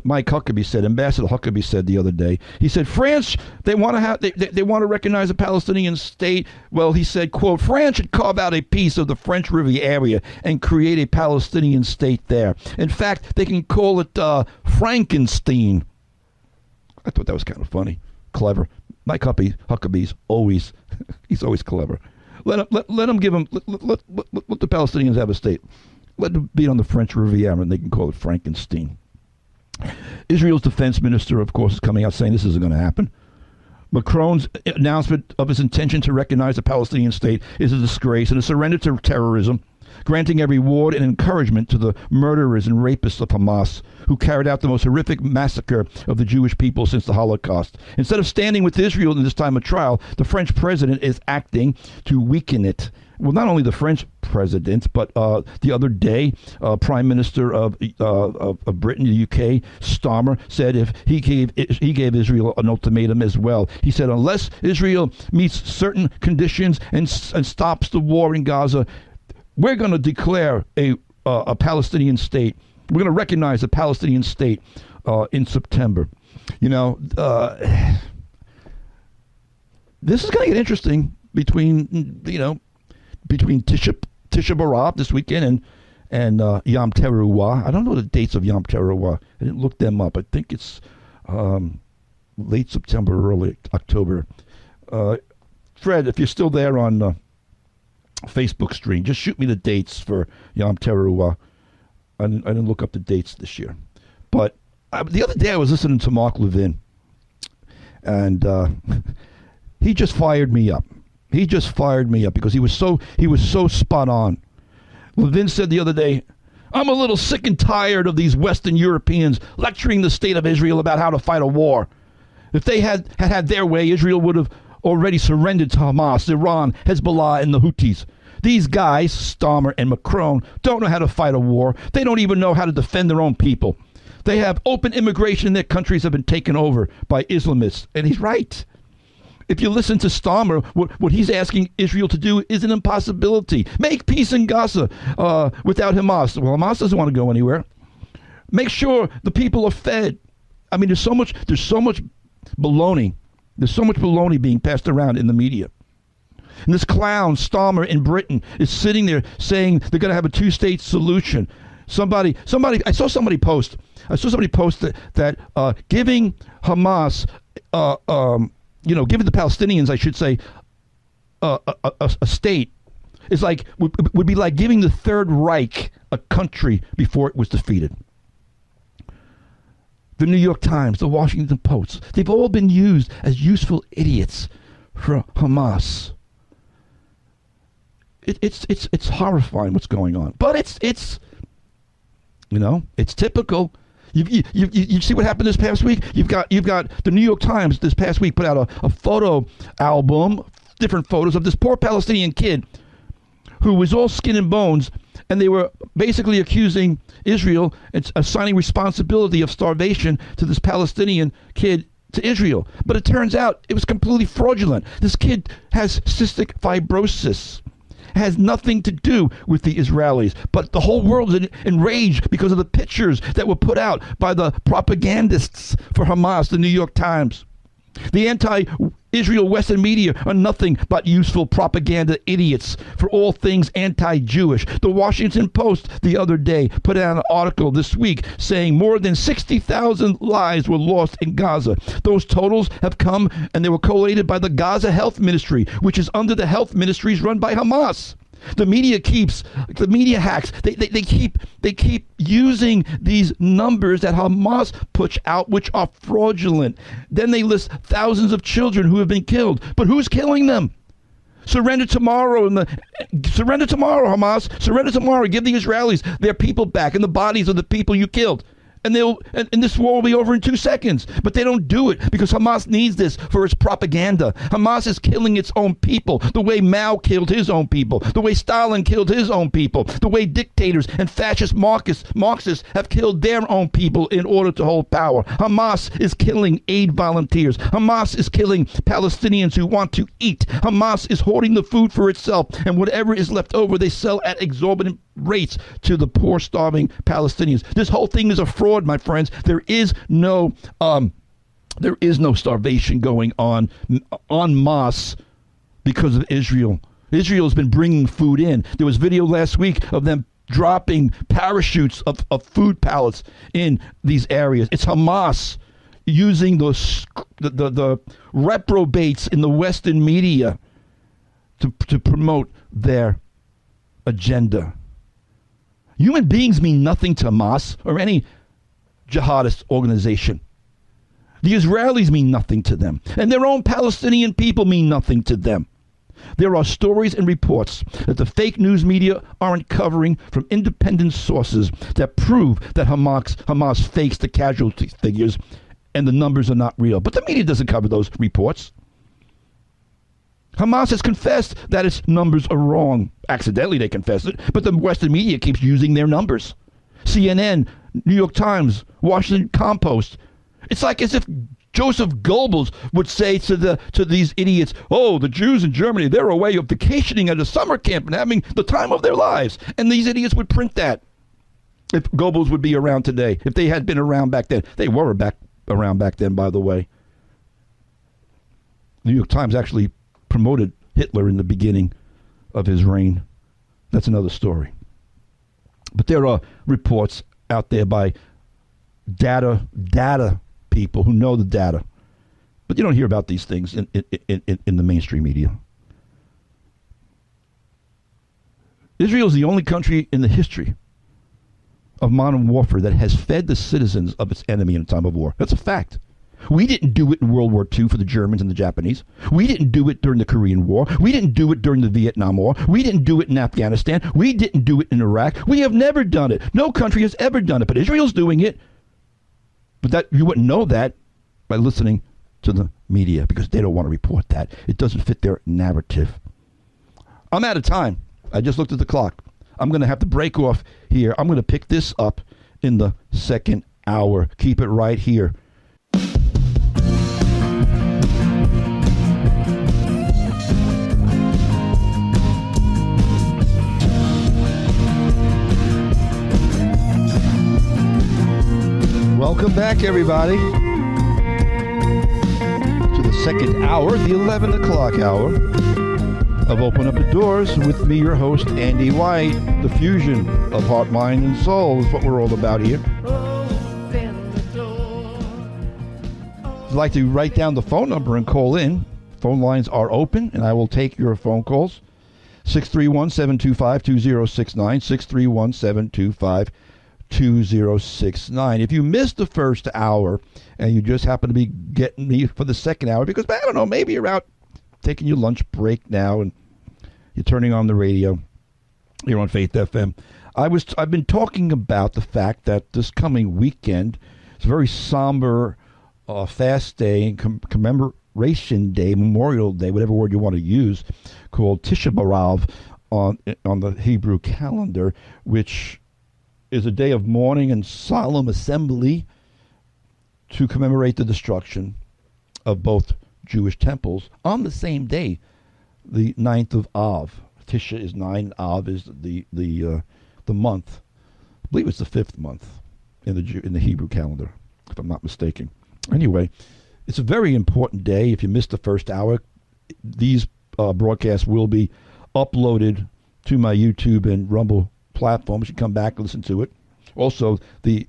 Mike Huckabee said, Ambassador Huckabee said the other day. He said, France, they want to recognize a Palestinian state. Well, he said, quote, France should carve out a piece of the French Riviera and create a Palestinian state there. In fact, they can call it Frankenstein. I thought that was kind of funny, clever. Mike Huckabee's always, he's always clever. Let the Palestinians have a state. Let it be on the French Riviera, and they can call it Frankenstein. Israel's defense minister, of course, is coming out saying this isn't going to happen. Macron's announcement of his intention to recognize a Palestinian state is a disgrace and a surrender to terrorism, granting a reward and encouragement to the murderers and rapists of Hamas, who carried out the most horrific massacre of the Jewish people since the Holocaust. Instead of standing with Israel in this time of trial, the French president is acting to weaken it. well, not only the French president, but the other day, Prime Minister of Britain, the UK, Starmer, said if he gave Israel an ultimatum as well. He said unless Israel meets certain conditions and stops the war in Gaza, we're going to declare a Palestinian state. We're going to recognize a Palestinian state in September. You know, this is going to get interesting between Tish'a B'Av this weekend and Yom Teruah. I don't know the dates of Yom Teruah. I didn't look them up. I think it's late September, early October. Fred, if you're still there on Facebook stream, just shoot me the dates for Yom Teruah. I didn't look up the dates this year. But the other day I was listening to Mark Levin, and he just fired me up. He just fired me up because he was so spot on. Levin said the other day, I'm a little sick and tired of these Western Europeans lecturing the state of Israel about how to fight a war. If they had their way, Israel would have already surrendered to Hamas, Iran, Hezbollah, and the Houthis. These guys, Starmer and Macron, don't know how to fight a war. They don't even know how to defend their own people. They have open immigration. Their countries have been taken over by Islamists. And he's right. If you listen to Starmer, what he's asking Israel to do is an impossibility. Make peace in Gaza without Hamas. Well, Hamas doesn't want to go anywhere. Make sure the people are fed. I mean, there's so much baloney. There's so much baloney being passed around in the media. And this clown, Starmer in Britain, is sitting there saying they're going to have a two-state solution. I saw somebody post that giving Hamas, giving the Palestinians, I should say, a state is would be like giving the Third Reich a country before it was defeated. The New York Times, the Washington Post, they've all been used as useful idiots for Hamas. It's horrifying what's going on, but it's typical. You see what happened this past week? You've got the New York Times this past week put out a photo album, different photos of this poor Palestinian kid who was all skin and bones, and they were basically accusing Israel and assigning responsibility of starvation to this Palestinian kid to Israel. But it turns out it was completely fraudulent. This kid has cystic fibrosis. Has nothing to do with the Israelis, but the whole world is enraged because of the pictures that were put out by the propagandists for Hamas, the New York Times. The anti-Israel Western media are nothing but useful propaganda idiots for all things anti-Jewish. The Washington Post the other day put out an article this week saying more than 60,000 lives were lost in Gaza. Those totals have come and they were collated by the Gaza Health Ministry, which is under the health ministries run by Hamas. The media hacks, they keep using these numbers that Hamas puts out, which are fraudulent. Then they list thousands of children who have been killed. But who's killing them? Surrender tomorrow, surrender tomorrow, Hamas. Surrender tomorrow. Give the Israelis their people back and the bodies of the people you killed. And this war will be over in 2 seconds. But they don't do it because Hamas needs this for its propaganda. Hamas is killing its own people the way Mao killed his own people, the way Stalin killed his own people, the way dictators and fascist Marxists have killed their own people in order to hold power. Hamas is killing aid volunteers. Hamas is killing Palestinians who want to eat. Hamas is hoarding the food for itself, and whatever is left over they sell at exorbitant rates to the poor, starving Palestinians. This whole thing is a fraud, my friends. There is no starvation going on en masse because of Israel. Israel's been bringing food in. There was video last week of them dropping parachutes of food pallets in these areas. It's Hamas using the reprobates in the Western media to promote their agenda. Human beings mean nothing to Hamas or any jihadist organization. The Israelis mean nothing to them, and their own Palestinian people mean nothing to them. There are stories and reports that the fake news media aren't covering from independent sources that prove that Hamas fakes the casualty figures and the numbers are not real. But the media doesn't cover those reports. Hamas has confessed that its numbers are wrong. Accidentally, they confess it, but the Western media keeps using their numbers. CNN, New York Times, Washington Compost. It's like as if Joseph Goebbels would say to these idiots, oh, the Jews in Germany, they're away vacationing at a summer camp and having the time of their lives. And these idiots would print that if Goebbels would be around today, if they had been around back then. They were around back then, by the way. The New York Times actually promoted Hitler in the beginning of his reign. That's another story. But there are reports out there by data people who know the data. But you don't hear about these things in the mainstream media. Israel is the only country in the history of modern warfare that has fed the citizens of its enemy in a time of war. That's a fact. We didn't do it in World War II for the Germans and the Japanese. We didn't do it during the Korean War. We didn't do it during the Vietnam War. We didn't do it in Afghanistan. We didn't do it in Iraq. We have never done it. No country has ever done it, but Israel's doing it. But that you wouldn't know that by listening to the media because they don't want to report that. It doesn't fit their narrative. I'm out of time. I just looked at the clock. I'm going to have to break off here. I'm going to pick this up in the second hour. Keep it right here. Welcome back, everybody, to the second hour, the 11 o'clock hour of Open Up the Doors with me, your host, Andy White. The fusion of heart, mind, and soul is what we're all about here. If you'd like to write down the phone number and call in, phone lines are open, and I will take your phone calls. 631-725-2069, 631-725-2069. If you missed the first hour and you just happen to be getting me for the second hour, because, I don't know, maybe you're out taking your lunch break now and you're turning on the radio, you're on Faith FM. I've been talking about the fact that this coming weekend is a very somber fast day, commemoration day, Memorial Day, whatever word you want to use, called Tish'a B'Av on the Hebrew calendar, which is a day of mourning and solemn assembly to commemorate the destruction of both Jewish temples on the same day, the 9th of Av. Tisha is 9, Av is the month. I believe it's the 5th month in the Hebrew calendar, if I'm not mistaken. Anyway, it's a very important day. If you missed the first hour, these broadcasts will be uploaded to my YouTube and Rumble platforms. You come back and listen to it. Also, the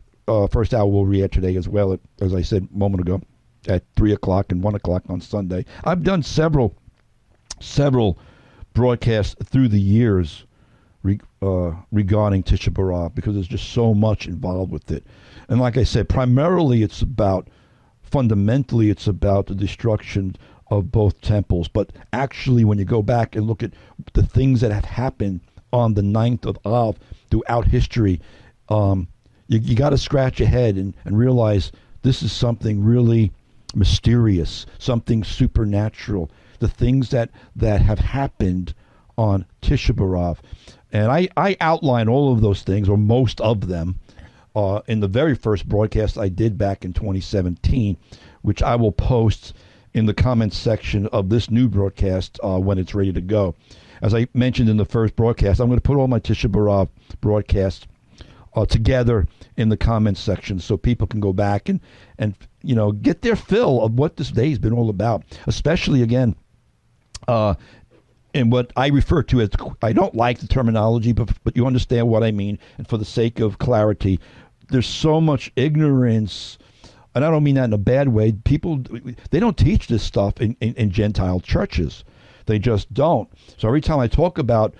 first hour will re-air today as well, as I said a moment ago, at 3 o'clock and 1 o'clock on Sunday. I've done several broadcasts through the years regarding Tish'a B'Av because there's just so much involved with it. And like I said, fundamentally it's about the destruction of both temples. But actually, when you go back and look at the things that have happened on the 9th of Av throughout history, you got to scratch your head and realize this is something really mysterious, something supernatural, the things that have happened on Tish'a B'Av. And I outline all of those things, or most of them, in the very first broadcast I did back in 2017, which I will post in the comments section of this new broadcast when it's ready to go. As I mentioned in the first broadcast, I'm going to put all my Tish'a B'Av broadcasts together in the comments section so people can go back and get their fill of what this day has been all about, especially, again, in what I refer to as, I don't like the terminology, but you understand what I mean, and for the sake of clarity, there's so much ignorance, and I don't mean that in a bad way. People, they don't teach this stuff in Gentile churches. They just don't. So every time I talk about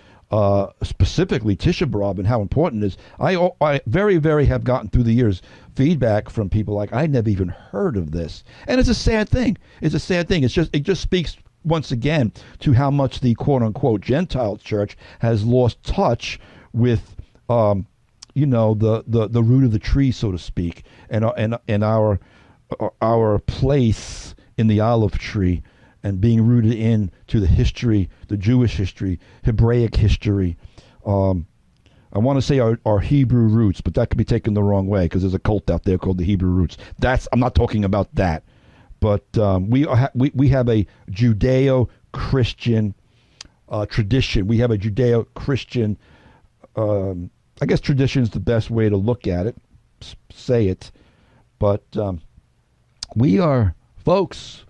specifically Tish'a B'Av and how important it is, I very, very have gotten through the years feedback from people like, I never even heard of this. And it's a sad thing. It's a sad thing. It just speaks once again to how much the quote unquote Gentile church has lost touch with the root of the tree, so to speak, and our place in the olive tree, and being rooted in to the history, the Jewish history, Hebraic history. I want to say our Hebrew roots, but that could be taken the wrong way because there's a cult out there called the Hebrew roots. I'm not talking about that. But we have a Judeo-Christian tradition. We have a Judeo-Christian, I guess tradition is the best way to look at it, say it. But we are, folks,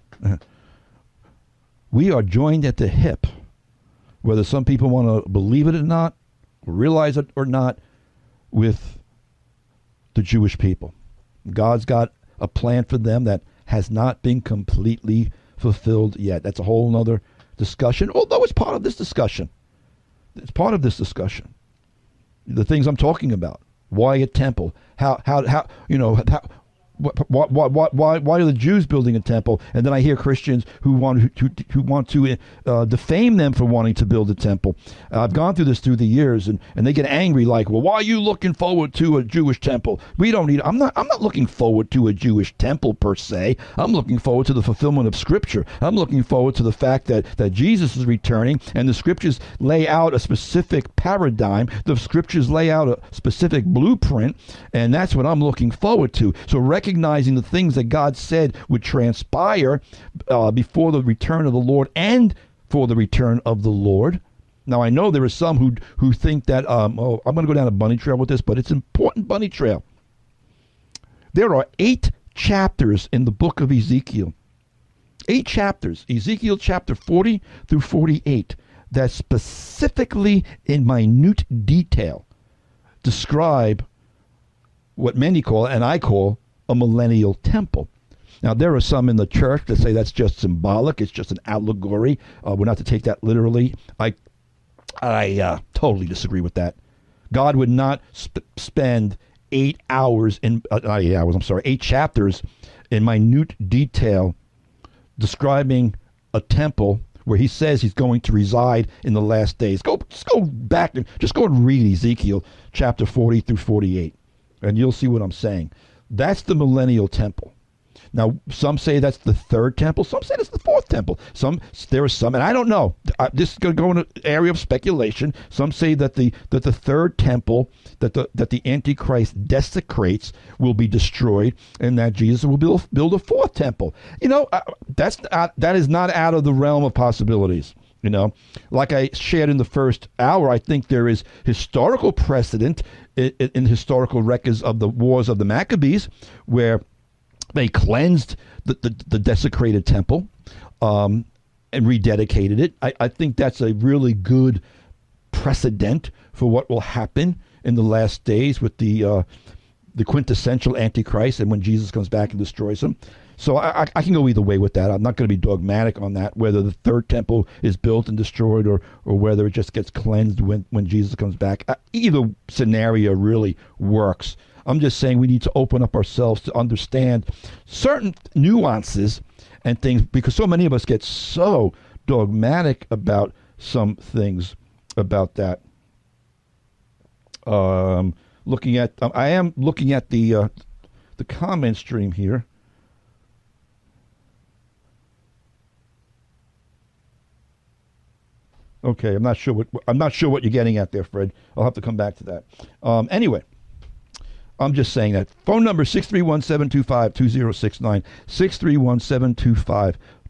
we are joined at the hip, whether some people want to believe it or not, realize it or not, with the Jewish people. God's got a plan for them that has not been completely fulfilled yet. That's a whole nother discussion, although it's part of this discussion. It's part of this discussion. The things I'm talking about. Why a temple? How why are the Jews building a temple? And then I hear Christians who want to defame them for wanting to build a temple. I've gone through this through the years, and they get angry like, well, why are you looking forward to a Jewish temple? We don't need. I'm not looking forward to a Jewish temple per se. I'm looking forward to the fulfillment of Scripture. I'm looking forward to the fact that Jesus is returning, and the Scriptures lay out a specific paradigm. The Scriptures lay out a specific blueprint, and that's what I'm looking forward to. So recognizing the things that God said would transpire before the return of the Lord and for the return of the Lord. Now, I know there are some who think that, I'm going to go down a bunny trail with this, but it's an important bunny trail. There are 8 chapters in the book of Ezekiel. 8 chapters, Ezekiel chapter 40 through 48, that specifically in minute detail describe what many call, and I call, a millennial temple. Now, there are some in the church that say that's just symbolic. It's just an allegory. We're not to take that literally. I totally disagree with that. God would not spend 8 hours in, 8 chapters in minute detail describing a temple where he says he's going to reside in the last days. Just go back and just go and read Ezekiel chapter 40 through 48, and you'll see what I'm saying. That's the millennial temple. Now, some say that's the 3rd temple. Some say that's the 4th temple. There are some, and I don't know. This is going to go in an area of speculation. Some say that the 3rd temple that the Antichrist desecrates will be destroyed, and that Jesus will build a 4th temple. That is not out of the realm of possibilities. Like I shared in the first hour, I think there is historical precedent in historical records of the wars of the Maccabees, where they cleansed the desecrated temple and rededicated it. I think that's a really good precedent for what will happen in the last days with the quintessential Antichrist and when Jesus comes back and destroys him. So I can go either way with that. I'm not going to be dogmatic on that, whether the 3rd temple is built and destroyed or whether it just gets cleansed when Jesus comes back. Either scenario really works. I'm just saying we need to open up ourselves to understand certain nuances and things, because so many of us get so dogmatic about some things about that. I am looking at the comment stream here. Okay, I'm not sure what you're getting at there, Fred. I'll have to come back to that. Anyway, I'm just saying that. Phone number 631-725-2069,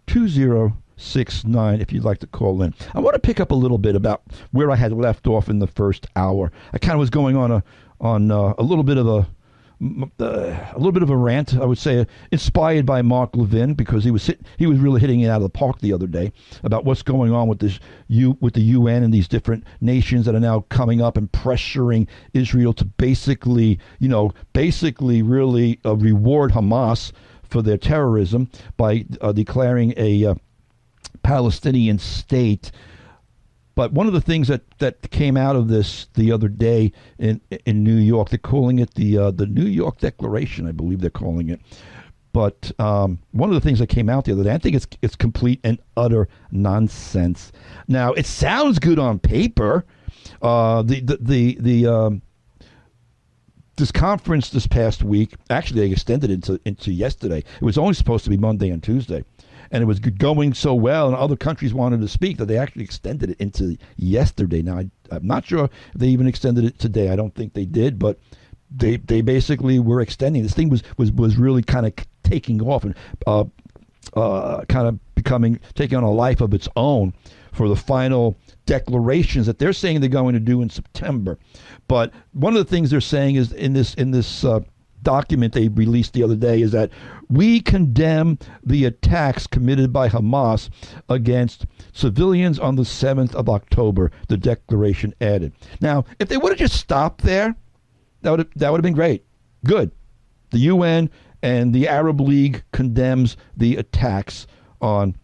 631-725-2069 if you'd like to call in. I want to pick up a little bit about where I had left off in the first hour. I kind of was going on a little bit of a rant, I would say, inspired by Mark Levin, because he was really hitting it out of the park the other day about what's going on with the UN and these different nations that are now coming up and pressuring Israel to basically really reward Hamas for their terrorism by declaring a Palestinian state. But one of the things that came out of this the other day in New York, they're calling it the New York Declaration, I believe they're calling it. But one of the things that came out the other day, I think it's complete and utter nonsense. Now, it sounds good on paper. This conference this past week, actually they extended into yesterday. It was only supposed to be Monday and Tuesday. and it was going so well, and other countries wanted to speak that they actually extended it into yesterday. Now, I'm not sure if they even extended it today. I don't think they did, but they basically were extending. This thing was really kind of taking off and kind of taking on a life of its own for the final declarations that they're saying they're going to do in September. But one of the things they're saying is in this document they released the other day is that we condemn the attacks committed by Hamas against civilians on the 7th of October, the declaration added. Now, if they would have just stopped there, that would have been great. Good. The UN and the Arab League condemns the attacks on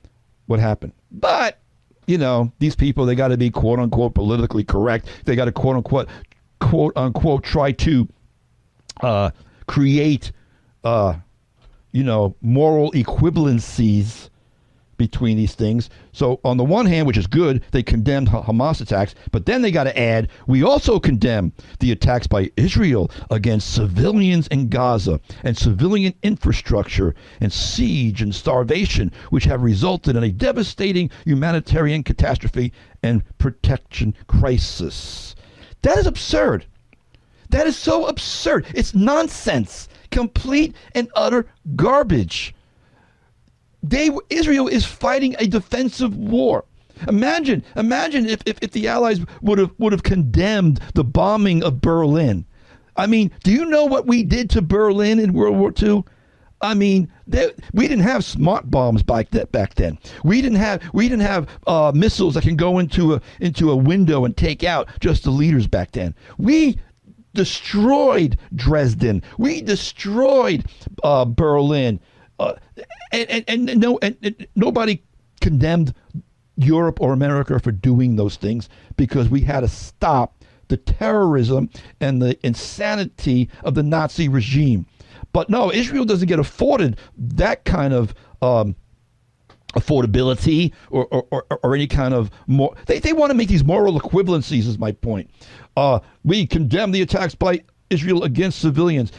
what happened. But, these people, they got to be quote unquote politically correct. They got to quote unquote try to create moral equivalencies between these things. So on the one hand, which is good, they condemned Hamas attacks, but then they got to add, we also condemn the attacks by Israel against civilians in Gaza and civilian infrastructure and siege and starvation, which have resulted in a devastating humanitarian catastrophe and protection crisis. That is absurd. That is so absurd. It's nonsense. Complete and utter garbage. Israel is fighting a defensive war. Imagine if the Allies would have condemned the bombing of Berlin. I mean, do you know what we did to Berlin in World War II? I mean, we didn't have smart bombs back then. We didn't have missiles that can go into a window and take out just the leaders back then. We destroyed Dresden. We destroyed Berlin. And nobody condemned Europe or America for doing those things because we had to stop the terrorism and the insanity of the Nazi regime. But no, Israel doesn't get afforded that kind of affordability or any kind of more. They want to make these moral equivalencies, is my point. We condemn the attacks by Israel against civilians.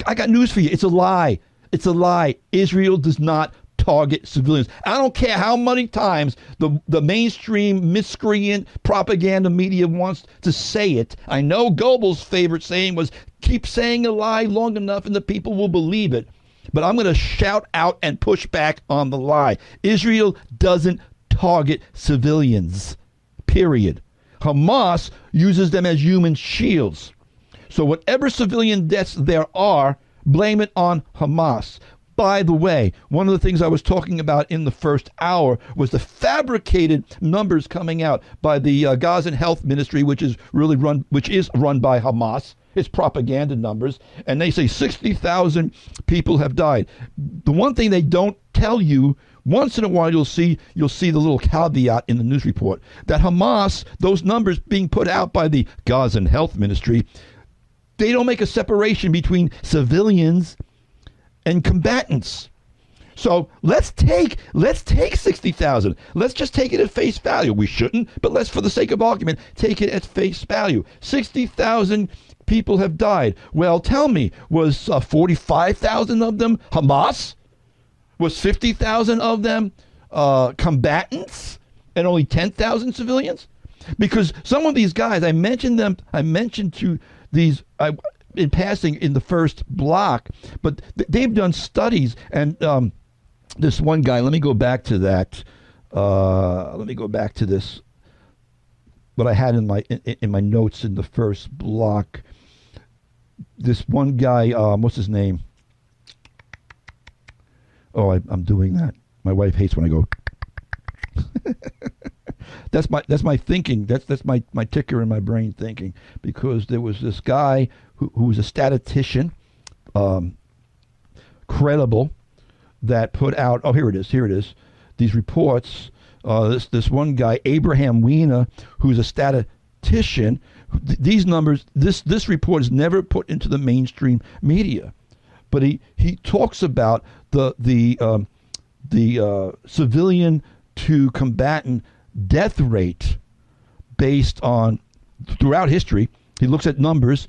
I got news for you. It's a lie. It's a lie. Israel does not target civilians. I don't care how many times the mainstream miscreant propaganda media wants to say it. I know Goebbels' favorite saying was, keep saying a lie long enough and the people will believe it. But I'm going to shout out and push back on the lie. Israel doesn't target civilians, period. Hamas uses them as human shields. So whatever civilian deaths there are, blame it on Hamas. By the way, one of the things I was talking about in the first hour was the fabricated numbers coming out by the Gaza Health Ministry, which is run by Hamas. It's propaganda numbers, and they say 60,000 people have died. The one thing they don't tell you, once in a while you'll see the little caveat in the news report that Hamas, those numbers being put out by the Gaza Health Ministry, they don't make a separation between civilians and combatants. So let's take 60,000. Let's just take it at face value. We shouldn't, but let's, for the sake of argument, take it at face value. 60,000 people have died. Well, tell me, was 45,000 of them Hamas? Was 50,000 of them combatants and only 10,000 civilians? Because some of these guys, I mentioned to these in passing in the first block, but they've done studies, and this one guy, let me go back to that. Let me go back to this, what I had in my notes in the first block. This one guy, what's his name? Oh, I'm doing that. My wife hates when I go. That's my thinking. That's my ticker in my brain thinking, because there was this guy who was a statistician, credible, that put out. Oh, here it is. These reports. This one guy, Abraham Weiner, who's a statistician. These numbers. This report is never put into the mainstream media, but he talks about the civilian to combatant death rate based on throughout history. He looks at numbers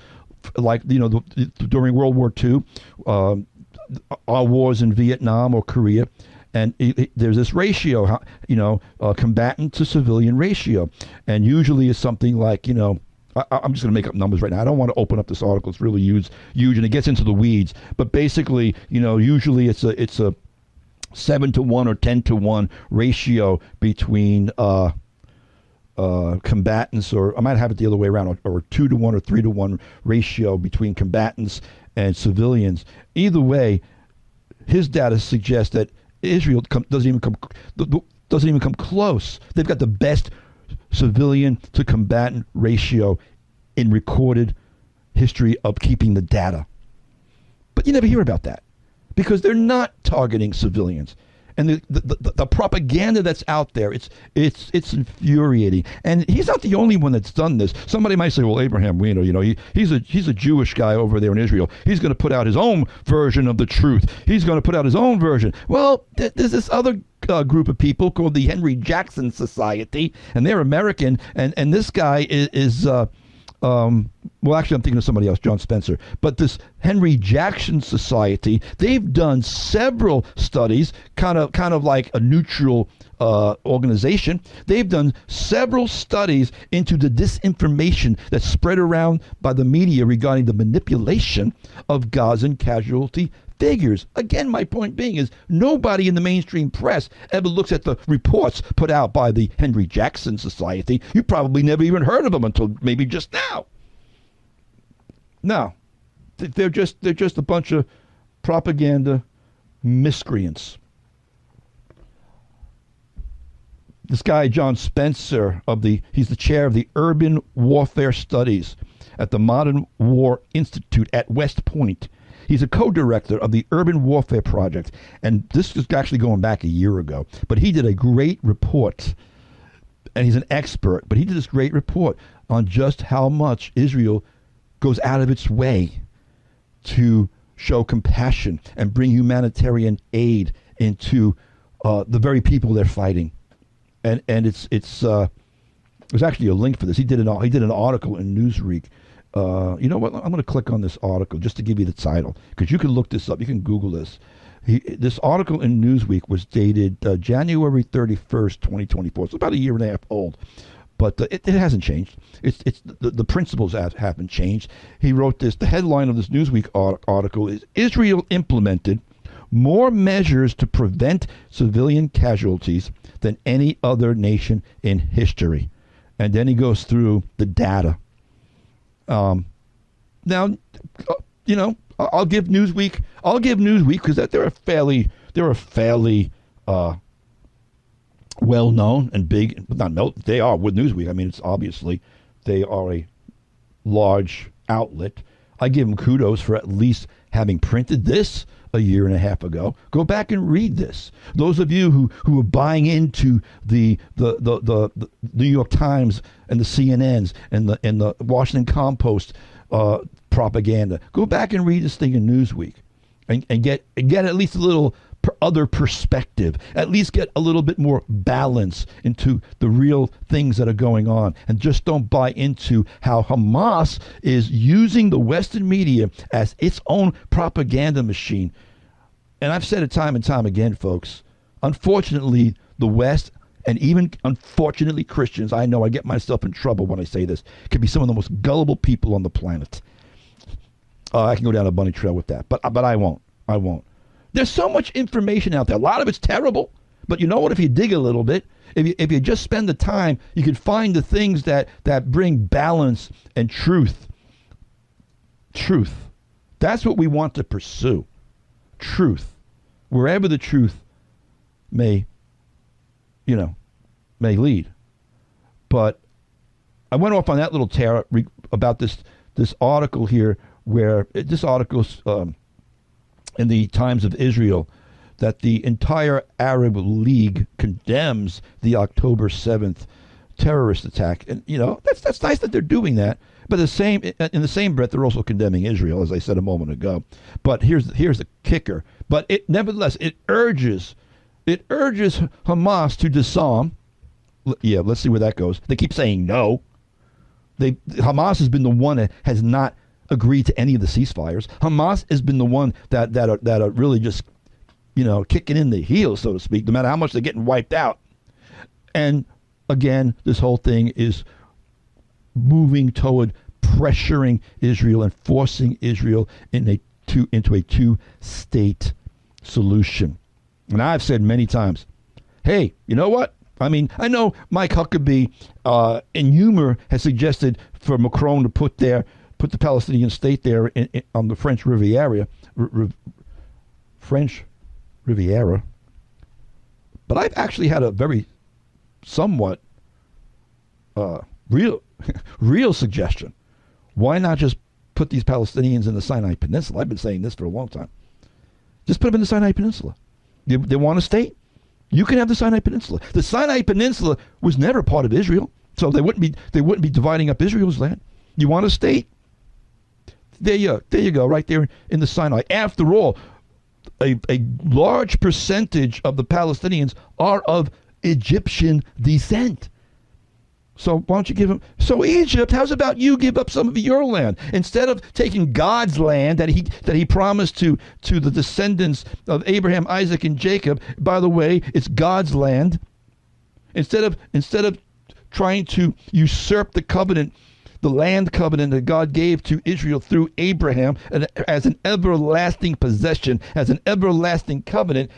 like during World War II, our wars in Vietnam or Korea, And there's this ratio, combatant to civilian ratio. And usually it's something like, I'm just going to make up numbers right now. I don't want to open up this article. It's really huge, and it gets into the weeds. But basically, usually it's a 7-to-1 or 10-to-1 ratio between combatants, or I might have it the other way around, or 2-to-1 or 3-to-1 ratio between combatants and civilians. Either way, his data suggests that Israel doesn't even come close. They've got the best civilian to combatant ratio in recorded history of keeping the data. But you never hear about that because they're not targeting civilians. And the propaganda that's out there, it's infuriating. And he's not the only one that's done this. Somebody might say, well, Abraham Weiner, he's a Jewish guy over there in Israel. He's going to put out his own version of the truth. He's going to put out his own version. Well, there's this other group of people called the Henry Jackson Society, and they're American. And this guy is well, actually, I'm thinking of somebody else, John Spencer. But this Henry Jackson Society, they've done several studies, kind of like a neutral organization. They've done several studies into the disinformation that's spread around by the media regarding the manipulation of Gazan casualty figures. Again, my point being is nobody in the mainstream press ever looks at the reports put out by the Henry Jackson Society. You probably never even heard of them until maybe just now. No, they're just a bunch of propaganda miscreants. This guy, John Spencer, he's the chair of the Urban Warfare Studies at the Modern War Institute at West Point. He's a co-director of the Urban Warfare Project, and this is actually going back a year ago. But he did a great report, and he's an expert, but he did this great report on just how much Israel goes out of its way to show compassion and bring humanitarian aid into the very people they're fighting. And there's actually a link for this. He did an article in Newsweek. You know what? I'm going to click on this article just to give you the title, because you can look this up. You can Google this. This article in Newsweek was dated January 31st, 2024. It's about a year and a half old, but it hasn't changed. It's the principles haven't changed. He wrote this. The headline of this Newsweek article is Israel implemented more measures to prevent civilian casualties than any other nation in history. And then he goes through the data. Now, I'll give Newsweek because they're a fairly well known and big. They are with Newsweek. I mean, it's obviously they are a large outlet. I give them kudos for at least having printed this a year and a half ago. Go back and read this. Those of you who are buying into the New York Times and the CNNs and the Washington Compost propaganda, go back and read this thing in Newsweek and get at least a little other perspective, at least get a little bit more balance into the real things that are going on, and just don't buy into how Hamas is using the Western media as its own propaganda machine. And I've said it time and time again, folks, unfortunately, the West, and even unfortunately Christians, I know I get myself in trouble when I say this, can be some of the most gullible people on the planet. I can go down a bunny trail with that, but I won't. There's so much information out there. A lot of it's terrible, but you know what? If you dig a little bit, if you just spend the time, you can find the things that bring balance and truth. Truth. That's what we want to pursue. Truth. Wherever the truth may lead. But I went off on that little tear about this article here, where this article's in the Times of Israel, that the entire Arab League condemns the October 7th terrorist attack. And, that's nice that they're doing that. But in the same breath, they're also condemning Israel, as I said a moment ago. But here's the kicker. But nevertheless, it urges Hamas to disarm. Yeah, let's see where that goes. They keep saying no. Hamas has been the one that has not agreed to any of the ceasefires. Hamas has been the one that are really just kicking in the heels, so to speak, no matter how much they're getting wiped out. And again, this whole thing is moving toward pressuring Israel and forcing Israel into a two-state solution. And I've said many times, hey, you know what? I mean, I know Mike Huckabee, in humor, has suggested for Macron to put the Palestinian state there on the French Riviera, French Riviera. But I've actually had a very somewhat real suggestion. Why not just put these Palestinians in the Sinai Peninsula? I've been saying this for a long time. Just put them in the Sinai Peninsula. They want a state? You can have the Sinai Peninsula. The Sinai Peninsula was never part of Israel, so they wouldn't be dividing up Israel's land. You want a state? There you go, right there in the Sinai. After all, a large percentage of the Palestinians are of Egyptian descent. So why don't you give them? So Egypt, how's about you give up some of your land instead of taking God's land that he promised to the descendants of Abraham, Isaac, and Jacob? By the way, it's God's land. Instead of trying to usurp the covenant, the land covenant that God gave to Israel through Abraham and as an everlasting possession, as an everlasting covenant.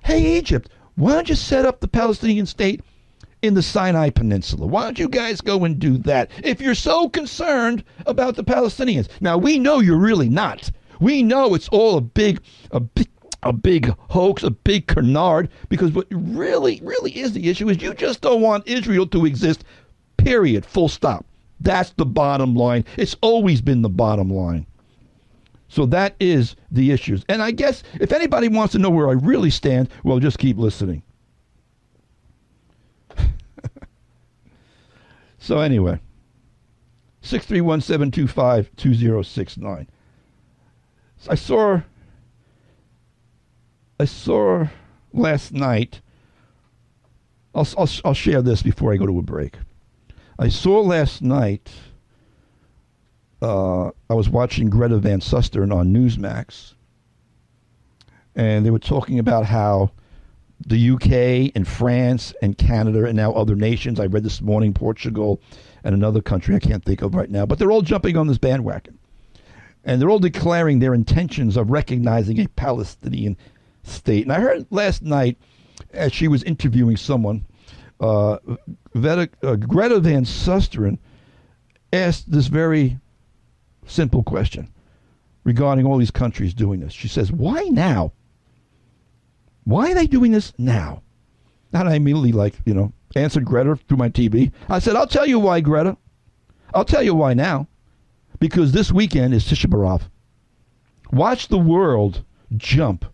Hey, Egypt, why don't you set up the Palestinian state in the Sinai Peninsula? Why don't you guys go and do that if you're so concerned about the Palestinians? Now, we know you're really not. We know it's all a big hoax, a big canard, because what really is the issue is you just don't want Israel to exist, period, full stop. That's the bottom line. It's always been the bottom line. So that is the issues. And I guess if anybody wants to know where I really stand, well, just keep listening. So anyway, 631-725-2069. I saw last night, I'll share this before I go to a break. I saw last night, I was watching Greta Van Susteren on Newsmax, and they were talking about how the UK and France and Canada and now other nations, I read this morning, Portugal and another country I can't think of right now, but they're all jumping on this bandwagon. And they're all declaring their intentions of recognizing a Palestinian state. And I heard last night, as she was interviewing someone, Greta Van Susteren asked this very simple question regarding all these countries doing this. She says, why now? Why are they doing this now? And I immediately, answered Greta through my TV. I said, I'll tell you why, Greta. I'll tell you why now. Because this weekend is Tish'a B'Av. Watch the world jump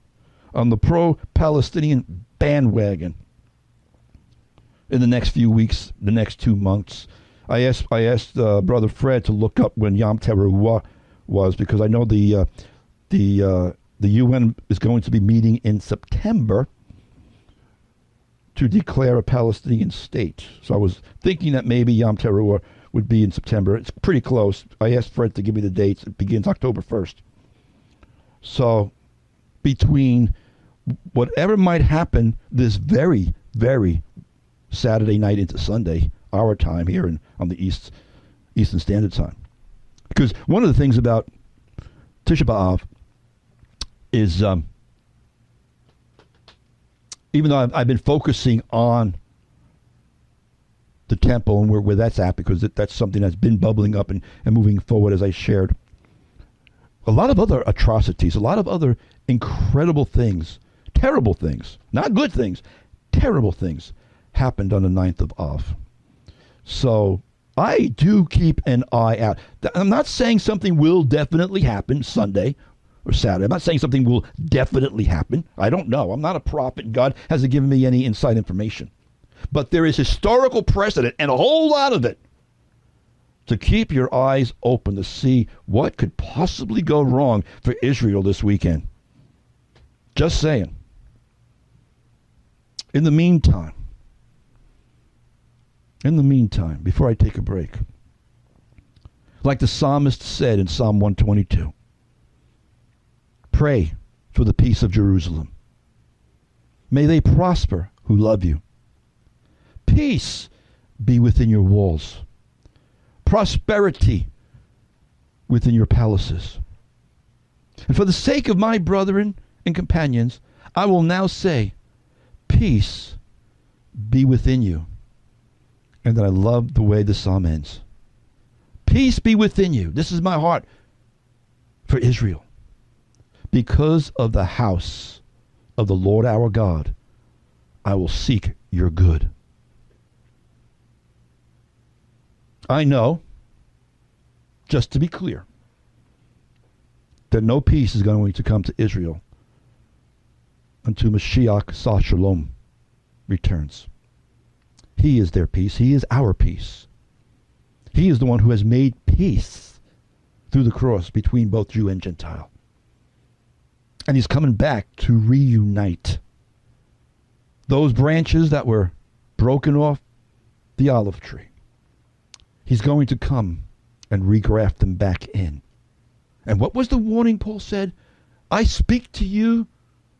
on the pro-Palestinian bandwagon in the next few weeks, the next 2 months. I asked Brother Fred to look up when Yom Teruah was, because I know the UN is going to be meeting in September to declare a Palestinian state. So I was thinking that maybe Yom Teruah would be in September. It's pretty close. I asked Fred to give me the dates. It begins October 1st. So between whatever might happen this very, very Saturday night into Sunday, our time here on the Eastern Standard Time. Because one of the things about Tish'a B'Av is, even though I've been focusing on the temple and where that's at, because that's something that's been bubbling up and moving forward, as I shared, a lot of other atrocities, a lot of other incredible things, terrible things, not good things, terrible things happened on the 9th of Av. So I do keep an eye out. I'm not saying something will definitely happen Sunday or Saturday. I'm not saying something will definitely happen. I don't know. I'm not a prophet. God hasn't given me any inside information. But there is historical precedent, and a whole lot of it, to keep your eyes open to see what could possibly go wrong for Israel this weekend. Just saying. In the meantime, before I take a break, like the psalmist said in Psalm 122, pray for the peace of Jerusalem. May they prosper who love you. Peace be within your walls. Prosperity within your palaces. And for the sake of my brethren and companions, I will now say, peace be within you. And then I love the way the psalm ends. Peace be within you. This is my heart for Israel. Because of the house of the Lord our God, I will seek your good. I know, just to be clear, that no peace is going to come to Israel until Mashiach Sah Shalom returns. He is their peace. He is our peace. He is the one who has made peace through the cross between both Jew and Gentile. And he's coming back to reunite those branches that were broken off the olive tree. He's going to come and regraft them back in. And what was the warning Paul said? I speak to you,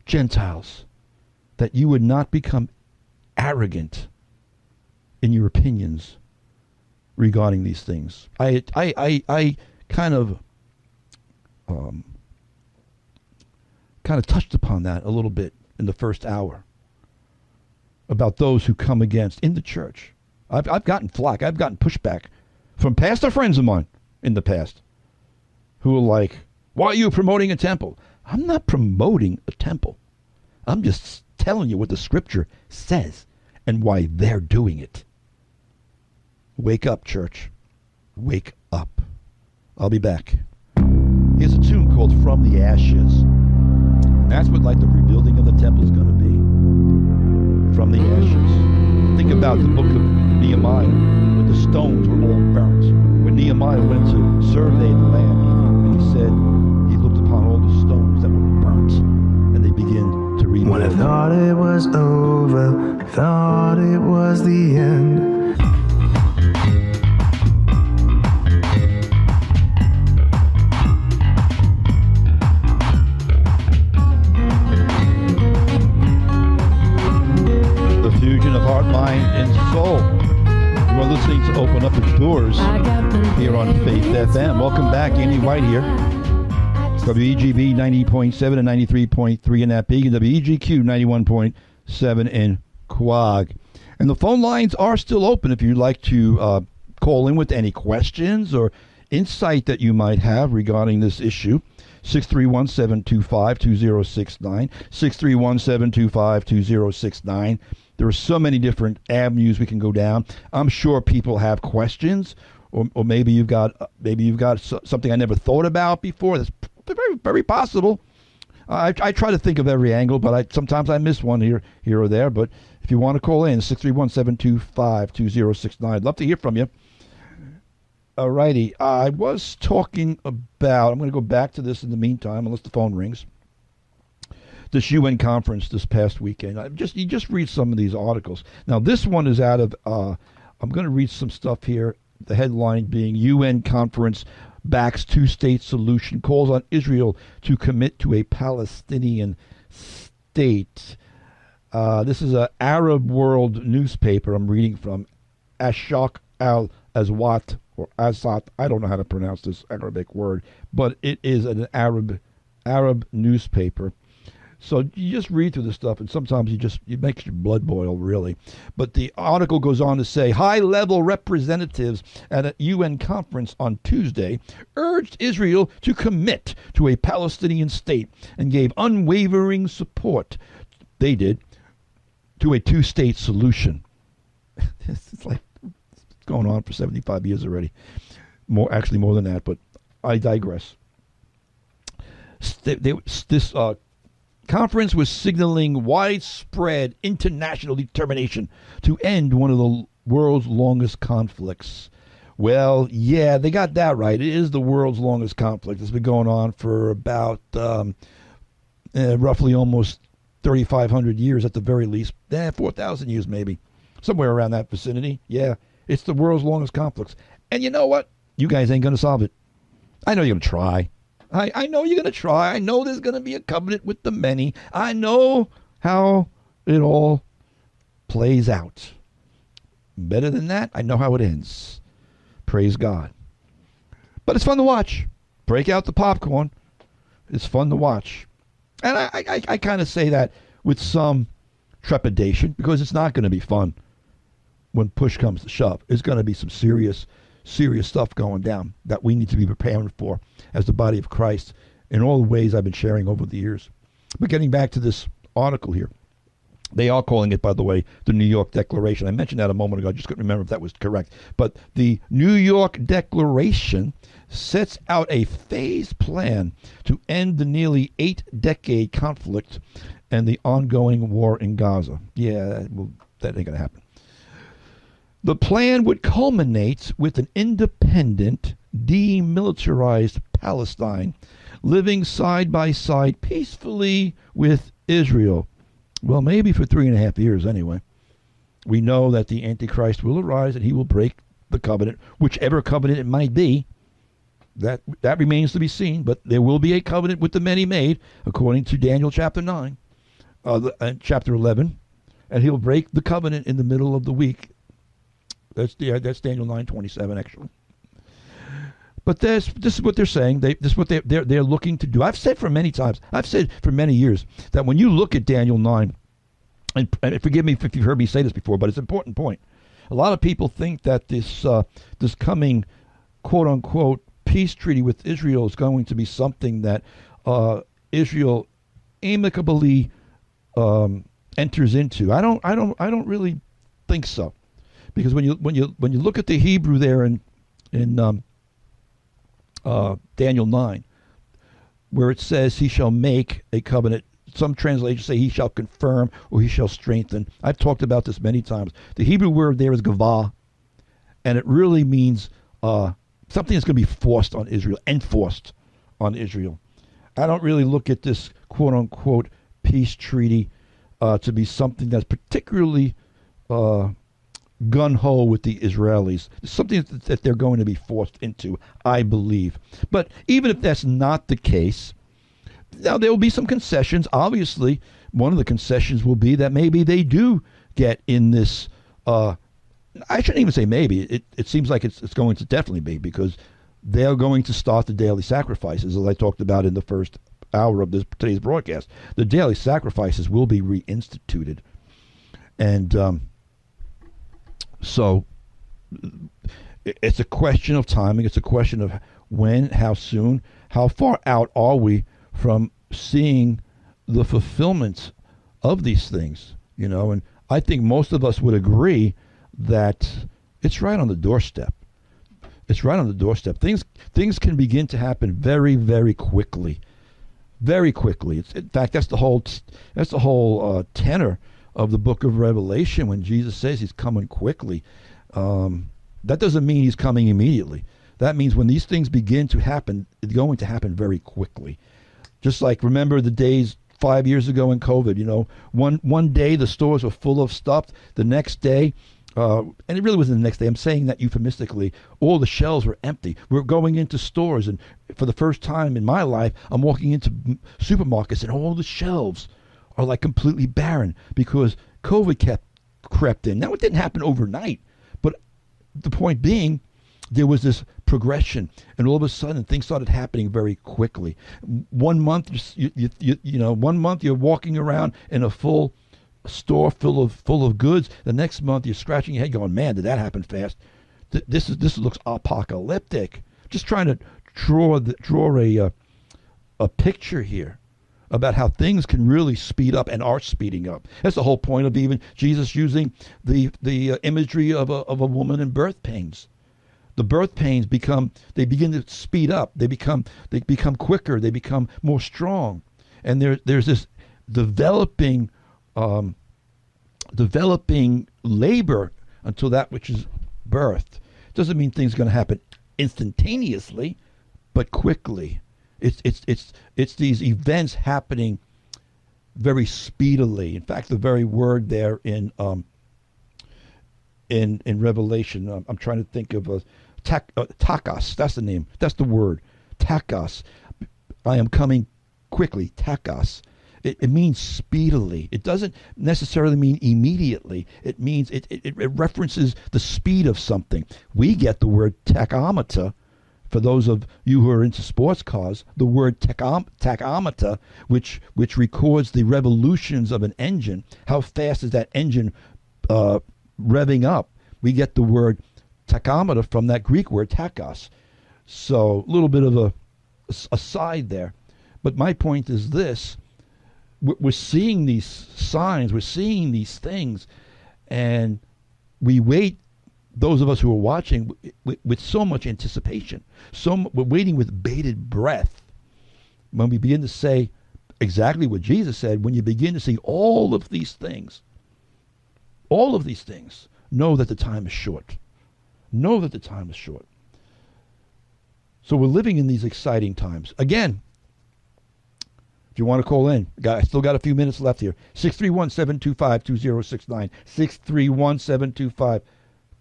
Gentiles, that you would not become arrogant in your opinions regarding these things. I kind of touched upon that a little bit in the first hour about those who come against in the church. I've gotten flack. I've gotten pushback from pastor friends of mine in the past who are like, why are you promoting a temple? I'm not promoting a temple. I'm just telling you what the scripture says and why they're doing it. Wake up, church. Wake up. I'll be back. Here's a tune called From the Ashes. And that's what like the rebuilding of the temple is going to be. From the ashes. Think about the book of Nehemiah, when the stones were all burnt. When Nehemiah went to survey the land, and he said he looked upon all the stones that were burnt, and they began to rebuild. When I thought it was over, thought it was the end. Fusion of heart, mind, and soul. You are listening to Open Up Its Doors here on Faith FM. Welcome back. Andy White here. WEGB 90.7 and 93.3 in that peak, and WEGQ 91.7 in Quag. And the phone lines are still open if you'd like to call in with any questions or insight that you might have regarding this issue. 631-725-2069, 631-725-2069. There are so many different avenues we can go down. I'm sure people have questions, or maybe you've got something I never thought about before. That's very, very possible. I try to think of every angle, but sometimes I miss one here or there. But if you want to call in, 631-725-2069. I'd love to hear from you. All righty. I was talking about, I'm going to go back to this in the meantime, unless the phone rings, this UN conference this past weekend. You just read some of these articles. Now, this one is out of, I'm going to read some stuff here. The headline being UN conference backs two-state solution, calls on Israel to commit to a Palestinian state. This is an Arab World newspaper I'm reading from, Ashaq al-Azwat, or Azat. I don't know how to pronounce this Arabic word, but it is an Arab newspaper. So you just read through the stuff, and sometimes it makes your blood boil, really. But the article goes on to say, high-level representatives at a UN conference on Tuesday urged Israel to commit to a Palestinian state and gave unwavering support, they did, to a two-state solution. It's like it's going on for 75 years already. More than that, but I digress. This conference was signaling widespread international determination to end one of the world's longest conflicts. Well, yeah, they got that right. It is the world's longest conflict. It's been going on for about roughly almost 3,500 years at the very least. 4,000 years maybe. Somewhere around that vicinity. Yeah, it's the world's longest conflict. And you know what? You guys ain't going to solve it. I know you're going to try. I know you're going to try. I know there's going to be a covenant with the many. I know how it all plays out. Better than that, I know how it ends. Praise God. But it's fun to watch. Break out the popcorn. It's fun to watch. And I kind of say that with some trepidation, because it's not going to be fun when push comes to shove. It's going to be some serious stuff going down that we need to be preparing for as the body of Christ in all the ways I've been sharing over the years. But getting back to this article here, they are calling it, by the way, the New York Declaration. I mentioned that a moment ago. I just couldn't remember if that was correct. But the New York Declaration sets out a phased plan to end the nearly 8-decade conflict and the ongoing war in Gaza. Yeah, well, that ain't going to happen. The plan would culminate with an independent, demilitarized Palestine living side by side peacefully with Israel. Well, maybe for 3.5 years anyway. We know that the Antichrist will arise and he will break the covenant, whichever covenant it might be. That remains to be seen, but there will be a covenant with the many made, according to Daniel chapter 9, chapter 11, and he'll break the covenant in the middle of the week. That's Daniel 9:27 actually. But this is what they're saying. This is what they're looking to do. I've said for many years that when you look at Daniel 9, and forgive me if you've heard me say this before, but it's an important point. A lot of people think that this coming quote unquote peace treaty with Israel is going to be something that Israel amicably enters into. I don't really think so, because when you look at the Hebrew there in Daniel 9, where it says he shall make a covenant. Some translations say he shall confirm or he shall strengthen. I've talked about this many times. The Hebrew word there is gavah, and it really means something that's going to be forced on Israel, enforced on Israel. I don't really look at this quote-unquote peace treaty to be something that's particularly gun-ho with the Israelis. It's something that they're going to be forced into, I believe. But even if that's not the case, now there will be some concessions. Obviously, one of the concessions will be that maybe they do get in this. I shouldn't even say maybe. It seems like it's going to definitely be, because they're going to start the daily sacrifices, as I talked about in the first hour of today's broadcast. The daily sacrifices will be reinstituted, and so it's a question of timing. It's a question of when, how soon, how far out are we from seeing the fulfillment of these things, and I think most of us would agree that it's right on the doorstep. It's right on the doorstep. Things can begin to happen very, very quickly. Very quickly. In fact, that's the whole tenor of the book of Revelation when Jesus says he's coming quickly. That doesn't mean he's coming immediately. That means when these things begin to happen, it's going to happen very quickly. Just like, remember the days 5 years ago in COVID, one day the stores were full of stuff. The next day, and it really wasn't the next day, I'm saying that euphemistically, all the shelves were empty. We're going into stores, and for the first time in my life, I'm walking into supermarkets, and all the shelves are like completely barren because COVID crept in. Now, it didn't happen overnight, but the point being, there was this progression, and all of a sudden things started happening very quickly. 1 month, one month you're walking around in a full store full of goods. The next month you're scratching your head, going, "Man, did that happen fast?" This looks apocalyptic. Just trying to draw a picture here about how things can really speed up and are speeding up. That's the whole point of even Jesus using the imagery of a woman in birth pains. The birth pains begin to speed up. They become quicker. They become more strong, and there's this developing labor until that which is birthed. Doesn't mean things are going to happen instantaneously, but quickly. It's these events happening very speedily. In fact, the very word there in Revelation, I'm trying to think of takos. That's the name. That's the word. Takos. I am coming quickly. Takos. It means speedily. It doesn't necessarily mean immediately. It means it references the speed of something. We get the word tachometer. For those of you who are into sports cars, the word tachometer, which records the revolutions of an engine, how fast is that engine revving up. We get the word tachometer from that Greek word tachos. So a little bit of a aside there. But my point is this. We're seeing these signs, we're seeing these things, and we wait, those of us who are watching, with so much anticipation. We're waiting with bated breath when we begin to say exactly what Jesus said. When you begin to see all of these things, know that the time is short. Know that the time is short. So we're living in these exciting times. Again, if you want to call in, I still got a few minutes left here. 631-725-2069.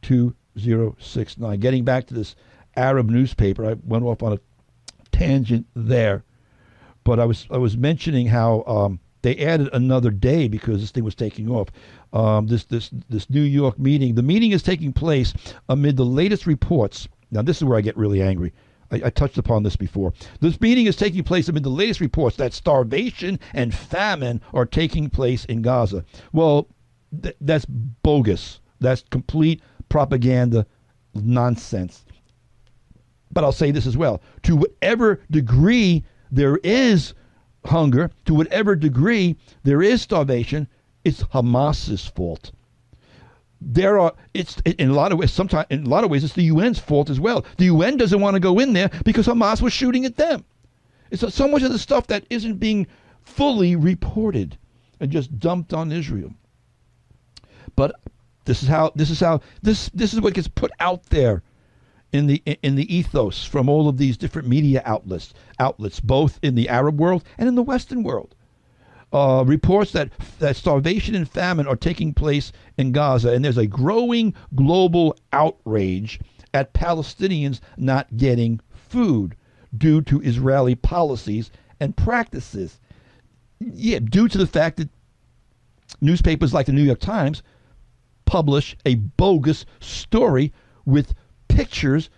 631-725-2069. Getting back to this Arab newspaper, I went off on a tangent there, but I was mentioning how they added another day because this thing was taking off. This New York meeting. The meeting is taking place amid the latest reports. Now this is where I get really angry. I touched upon this before. This meeting is taking place amid the latest reports that starvation and famine are taking place in Gaza. Well, that's bogus. That's complete propaganda nonsense. But I'll say this as well. To whatever degree there is hunger, to whatever degree there is starvation, it's Hamas's fault. It's in a lot of ways. Sometimes, in a lot of ways, it's the UN's fault as well. The UN doesn't want to go in there because Hamas was shooting at them. It's so much of the stuff that isn't being fully reported and just dumped on Israel. But this is what gets put out there in the ethos from all of these different media outlets, both in the Arab world and in the Western world. Reports that starvation and famine are taking place in Gaza, and there's a growing global outrage at Palestinians not getting food due to Israeli policies and practices. Yeah, due to the fact that newspapers like the New York Times publish a bogus story with pictures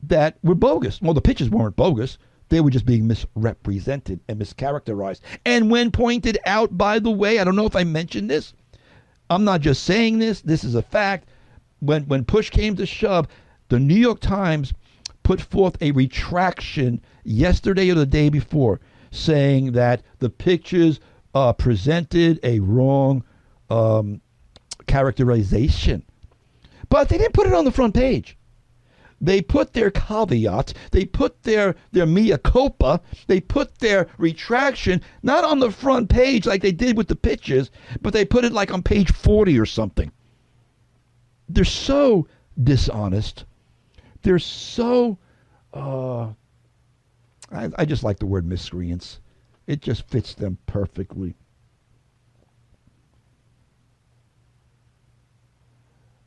that were bogus. Well, the pictures weren't bogus. They were just being misrepresented and mischaracterized. And when pointed out, by the way, I don't know if I mentioned this. I'm not just saying this. This is a fact. When push came to shove, the New York Times put forth a retraction yesterday or the day before saying that the pictures presented a wrong characterization. But they didn't put it on the front page. They put their caveat, they put their mea culpa, they put their retraction, not on the front page like they did with the pictures, but they put it like on page 40 or something. They're so dishonest. They're so, I just like the word miscreants. It just fits them perfectly.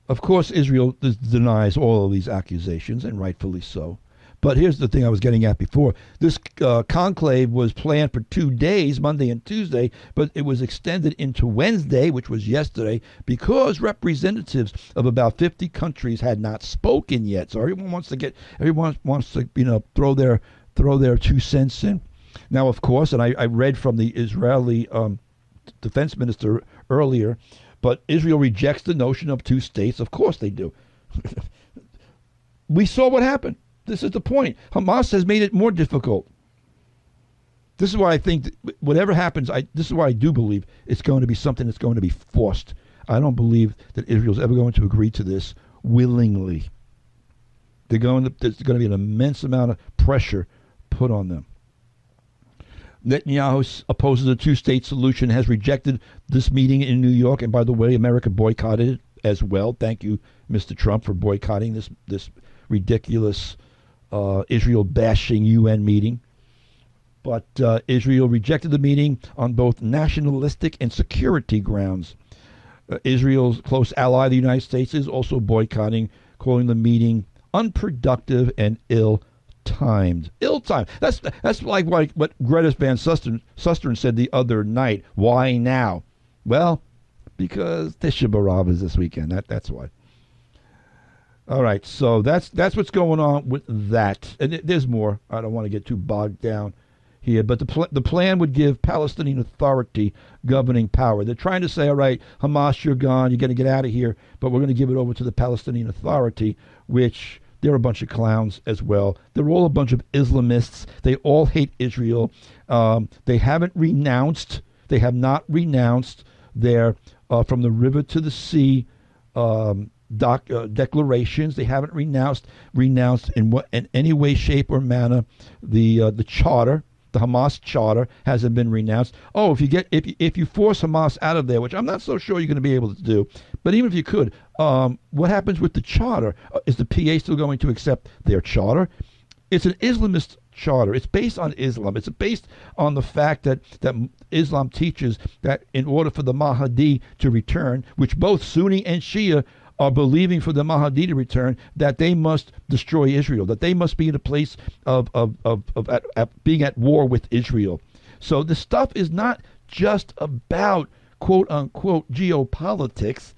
Of course, Israel denies all of these accusations, and rightfully so. But here's the thing I was getting at before. This conclave was planned for 2 days, Monday and Tuesday, but it was extended into Wednesday, which was yesterday, because representatives of about 50 countries had not spoken yet. So everyone wants to throw their 2 cents in. Now, of course, and I read from the Israeli defense minister earlier, but Israel rejects the notion of 2 states. Of course they do. We saw what happened. This is the point. Hamas has made it more difficult. This is why I think that whatever happens, this is why I do believe it's going to be something that's going to be forced. I don't believe that Israel's ever going to agree to this willingly. There's going to be an immense amount of pressure put on them. Netanyahu opposes a 2-state solution, has rejected this meeting in New York, and by the way, America boycotted it as well. Thank you, Mr. Trump, for boycotting this ridiculous Israel-bashing UN meeting. But Israel rejected the meeting on both nationalistic and security grounds. Israel's close ally, the United States, is also boycotting, calling the meeting unproductive and ill ill-timed. Ill-timed. That's like what Greta Van Susteren said the other night. Why now? Well, because Tish'a B'Av is this weekend. That's why. All right, so that's what's going on with that. And there's more. I don't want to get too bogged down here, but the plan would give Palestinian Authority governing power. They're trying to say, all right, Hamas, you're gone. You're going to get out of here, but we're going to give it over to the Palestinian Authority, which they're a bunch of clowns as well. They're all a bunch of Islamists. They all hate Israel. They have not renounced their from the river to the sea declarations. They haven't renounced in any way, shape, or manner the charter. The Hamas charter hasn't been renounced. Oh, if you force Hamas out of there, which I'm not so sure you're going to be able to do, but even if you could, what happens with the charter? Is the PA still going to accept their charter? It's an Islamist charter. It's based on Islam. It's based on the fact that Islam teaches that in order for the Mahdi to return, which both Sunni and Shia are believing for the Mahdi to return, that they must destroy Israel, that they must be in a place of being at war with Israel. So this stuff is not just about quote unquote geopolitics.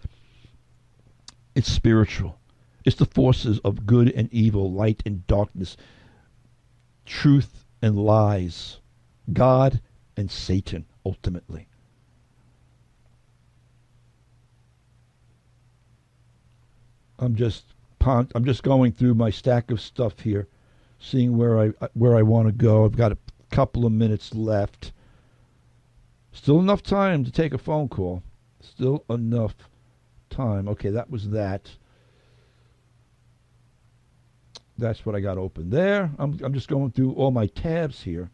It's spiritual. It's the forces of good and evil, light and darkness, truth and lies, God and Satan, ultimately. I'm just going through my stack of stuff here, seeing where I want to go. I've got a couple of minutes left. Still enough time to take a phone call. Still enough time. Okay, that was that. That's what I got open there. I'm just going through all my tabs here.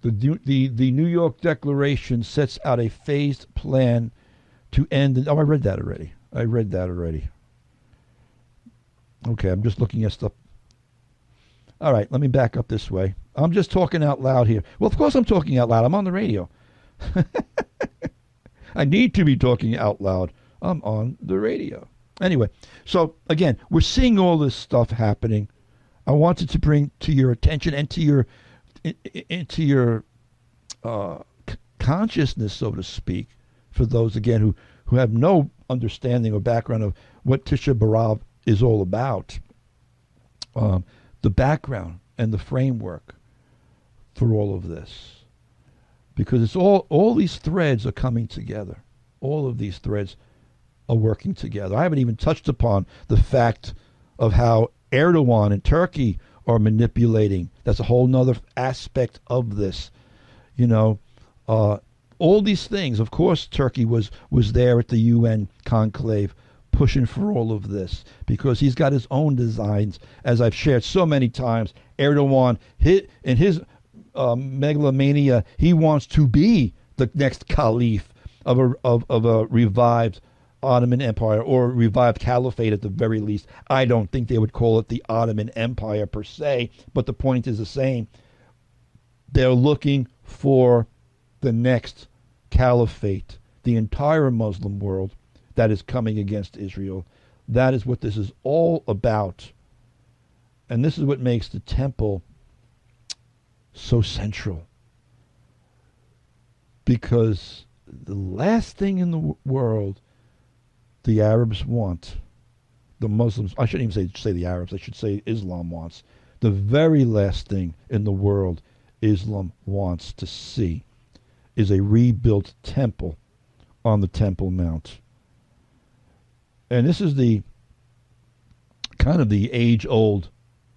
The New York Declaration sets out a phased plan to end. I read that already. Okay, I'm just looking at stuff. All right, let me back up this way. I'm just talking out loud here. Well, of course I'm talking out loud. I'm on the radio. I need to be talking out loud. I'm on the radio. Anyway, so again, we're seeing all this stuff happening. I wanted to bring to your attention and to your into your consciousness, so to speak, for those, again, who have no understanding or background of what Tish'a B'Av is all about, the background and the framework for all of this. Because it's all these threads are coming together. All of these threads are working together. I haven't even touched upon the fact of how Erdogan and Turkey are manipulating. That's a whole nother aspect of this. All these things. Of course, Turkey was there at the UN conclave pushing for all of this because he's got his own designs, as I've shared so many times. Erdogan, in his megalomania, he wants to be the next caliph of a revived Ottoman Empire, or revived caliphate at the very least. I don't think they would call it the Ottoman Empire per se, but the point is the same. They're looking for the next caliphate, the entire Muslim world that is coming against Israel. That is what this is all about. And this is what makes the temple so central. Because the last thing in the world the Arabs want, the Muslims, I shouldn't even say the Arabs, I should say Islam wants, the very last thing in the world Islam wants to see is a rebuilt temple on the Temple Mount. And this is the kind of the age-old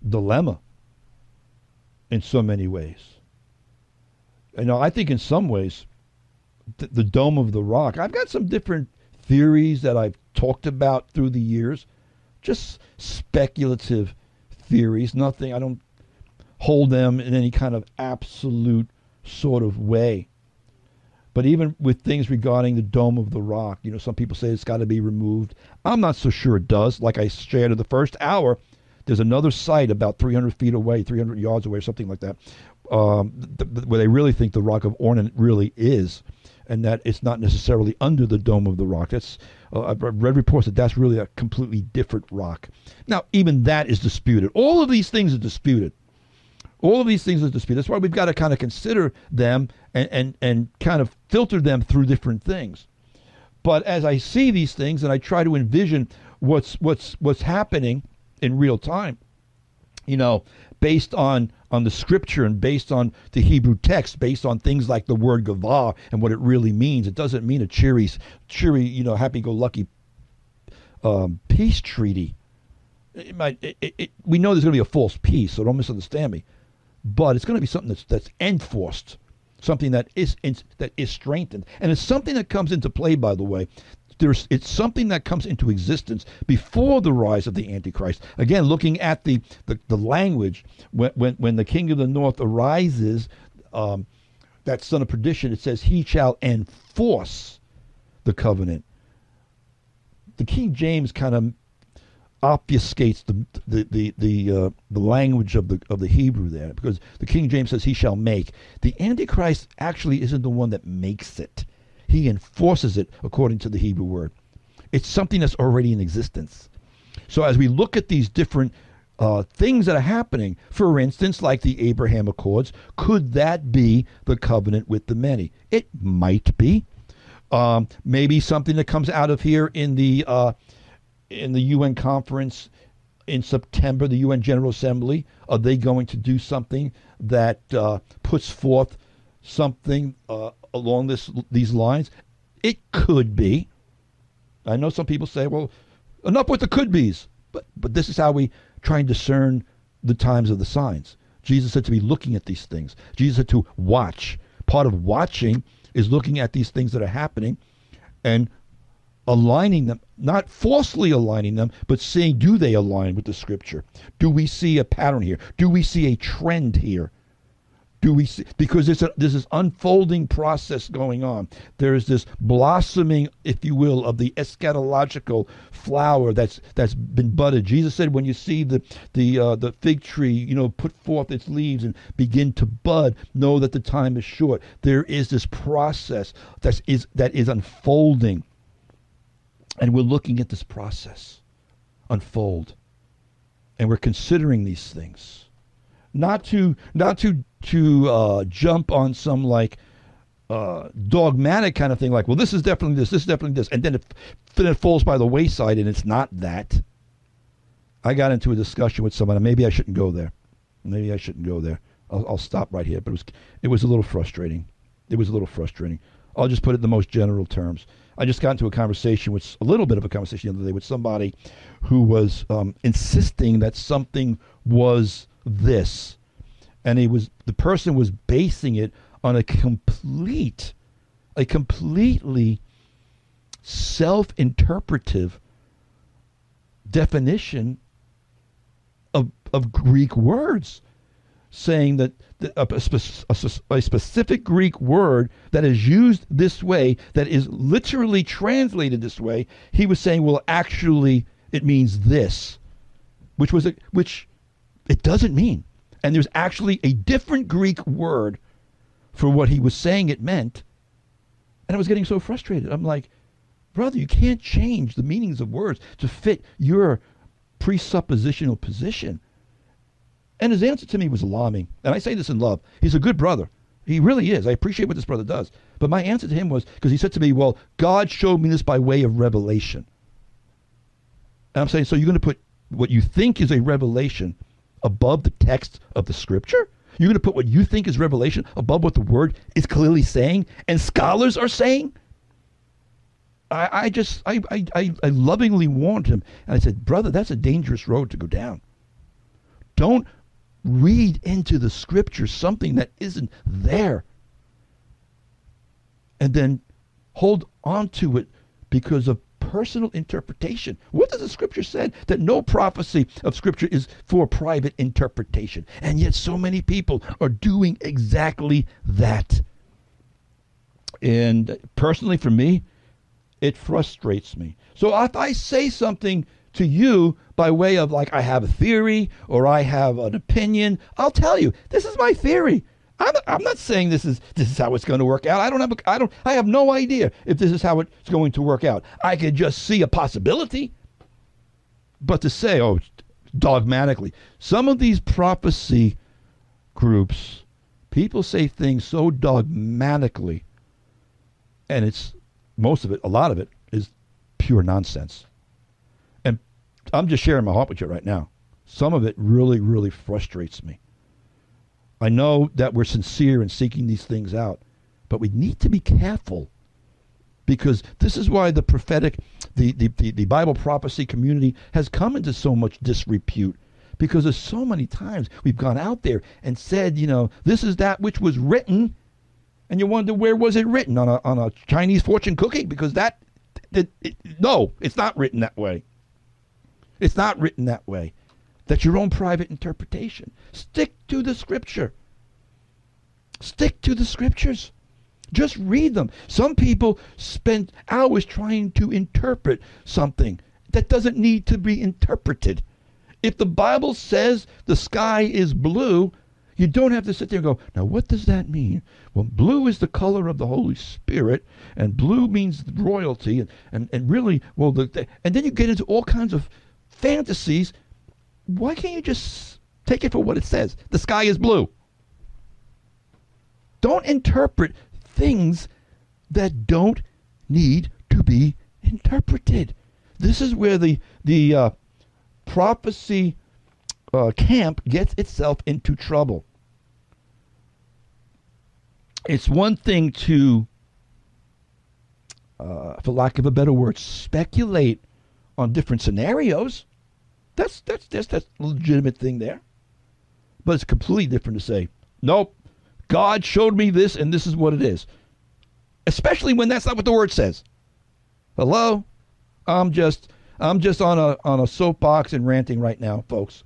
dilemma in so many ways. I think in some ways, the Dome of the Rock, I've got some different theories that I've talked about through the years, just speculative theories. Nothing, I don't hold them in any kind of absolute sort of way. But even with things regarding the Dome of the Rock, some people say it's got to be removed. I'm not so sure it does. Like I shared in the first hour, there's another site about 300 feet away, 300 yards away, or something like that, where they really think the Rock of Ornan really is. and that it's not necessarily under the dome of the rock. That's I've read reports that that's really a completely different rock. Now, even that is disputed. All of these things are disputed. All of these things are disputed. That's why we've got to kind of consider them and kind of filter them through different things. But as I see these things and I try to envision what's happening in real time, you know, based on the scripture and based on the Hebrew text, based on things like the word gavah and what it really means. It doesn't mean a cheery, you know, happy-go-lucky peace treaty. We know there's going to be a false peace, so don't misunderstand me. But it's going to be something that's enforced, something that is strengthened, and it's something that comes into play. By the way, it's something that comes into existence before the rise of the Antichrist. Again, looking at the language, when the king of the north arises, that son of perdition, it says he shall enforce the covenant. The King James kind of obfuscates the language of the Hebrew there, because the King James says he shall make. The Antichrist actually isn't the one that makes it. He enforces it according to the Hebrew word. It's something that's already in existence. So as we look at these different things that are happening, for instance, like the Abraham Accords, could that be the covenant with the many? It might be. Maybe something that comes out of here in the UN conference in September, the UN General Assembly. Are they going to do something that puts forth something along these lines? It could be. I know some people say, well, enough with the could be's. But this is how we try and discern the times of the signs. Jesus said to be looking at these things. Jesus said to watch. Part of watching is looking at these things that are happening and aligning them, not falsely aligning them, but saying, do they align with the scripture? Do we see a pattern here? Do we see a trend here? Do we see, because there's this unfolding process going on. There's this blossoming, if you will, of the eschatological flower that's been budded. Jesus said, when you see the fig tree, you know, put forth its leaves and begin to bud, know that the time is short. There is this process that is unfolding. And we're looking at this process unfold, and we're considering these things, not to jump on some like dogmatic kind of thing, like, well, this is definitely this is definitely this, and then it falls by the wayside, and it's not that. I got into a discussion with someone, and maybe I shouldn't go there. I'll stop right here. But it was a little frustrating. I'll just put it in the most general terms. I just got into a little bit of a conversation the other day with somebody who was insisting that something was this, and the person was basing it on a completely self-interpretive definition of Greek words, saying that a specific Greek word that is used this way, that is literally translated this way, he was saying, well, actually, it means this, which it doesn't mean. And there's actually a different Greek word for what he was saying it meant. And I was getting so frustrated. I'm like, brother, you can't change the meanings of words to fit your presuppositional position. And his answer to me was alarming. And I say this in love. He's a good brother. He really is. I appreciate what this brother does. But my answer to him was, because he said to me, well, God showed me this by way of revelation. And I'm saying, so you're going to put what you think is a revelation above the text of the scripture? You're going to put what you think is revelation above what the word is clearly saying and scholars are saying? I lovingly warned him. And I said, brother, that's a dangerous road to go down. Don't read into the scripture something that isn't there and then hold on to it because of personal interpretation. What does the scripture say? That no prophecy of scripture is for private interpretation. And yet so many people are doing exactly that. And personally, for me, it frustrates me. So if I say something to you by way of like, I have a theory or I have an opinion, I'll tell you, this is my theory. I'm not saying this is how it's going to work out. I have no idea if this is how it's going to work out. I could just see a possibility. But to say, dogmatically, some of these prophecy groups, people say things so dogmatically, and a lot of it is pure nonsense. And I'm just sharing my heart with you right now. Some of it really, really frustrates me. I know that we're sincere in seeking these things out, but we need to be careful, because this is why the prophetic, the Bible prophecy community has come into so much disrepute, because there's so many times we've gone out there and said, this is that which was written, and you wonder, where was it written? On a Chinese fortune cookie? Because no, it's not written that way. It's not written that way. That's your own private interpretation. Stick to the scripture. Stick to the scriptures. Just read them. Some people spend hours trying to interpret something that doesn't need to be interpreted. If the Bible says the sky is blue, you don't have to sit there and go, now what does that mean? Well, blue is the color of the Holy Spirit, and blue means royalty, and really, and then you get into all kinds of fantasies. Why can't you just take it for what it says? The sky is blue. Don't interpret things that don't need to be interpreted. This is where the prophecy camp gets itself into trouble. It's one thing to, for lack of a better word, speculate on different scenarios. That's a legitimate thing there. But it's completely different to say, nope, God showed me this and this is what it is. Especially when that's not what the word says. Hello? I'm just on a soapbox and ranting right now, folks.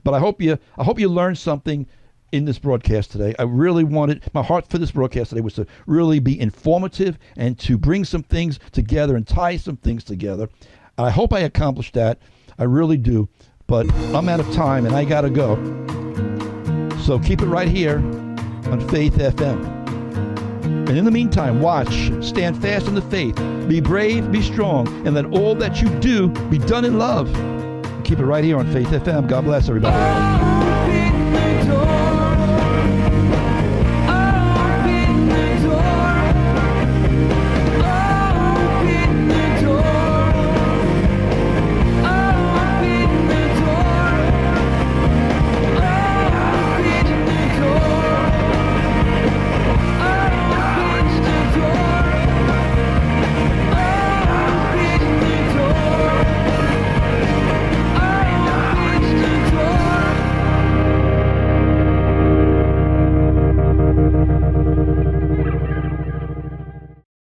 But I hope you learned something in this broadcast today. I really wanted, my heart for this broadcast today was to really be informative and to bring some things together and tie some things together. And I hope I accomplished that. I really do, but I'm out of time and I gotta go. So keep it right here on Faith FM. And in the meantime, watch, stand fast in the faith, be brave, be strong, and let all that you do be done in love. Keep it right here on Faith FM. God bless everybody.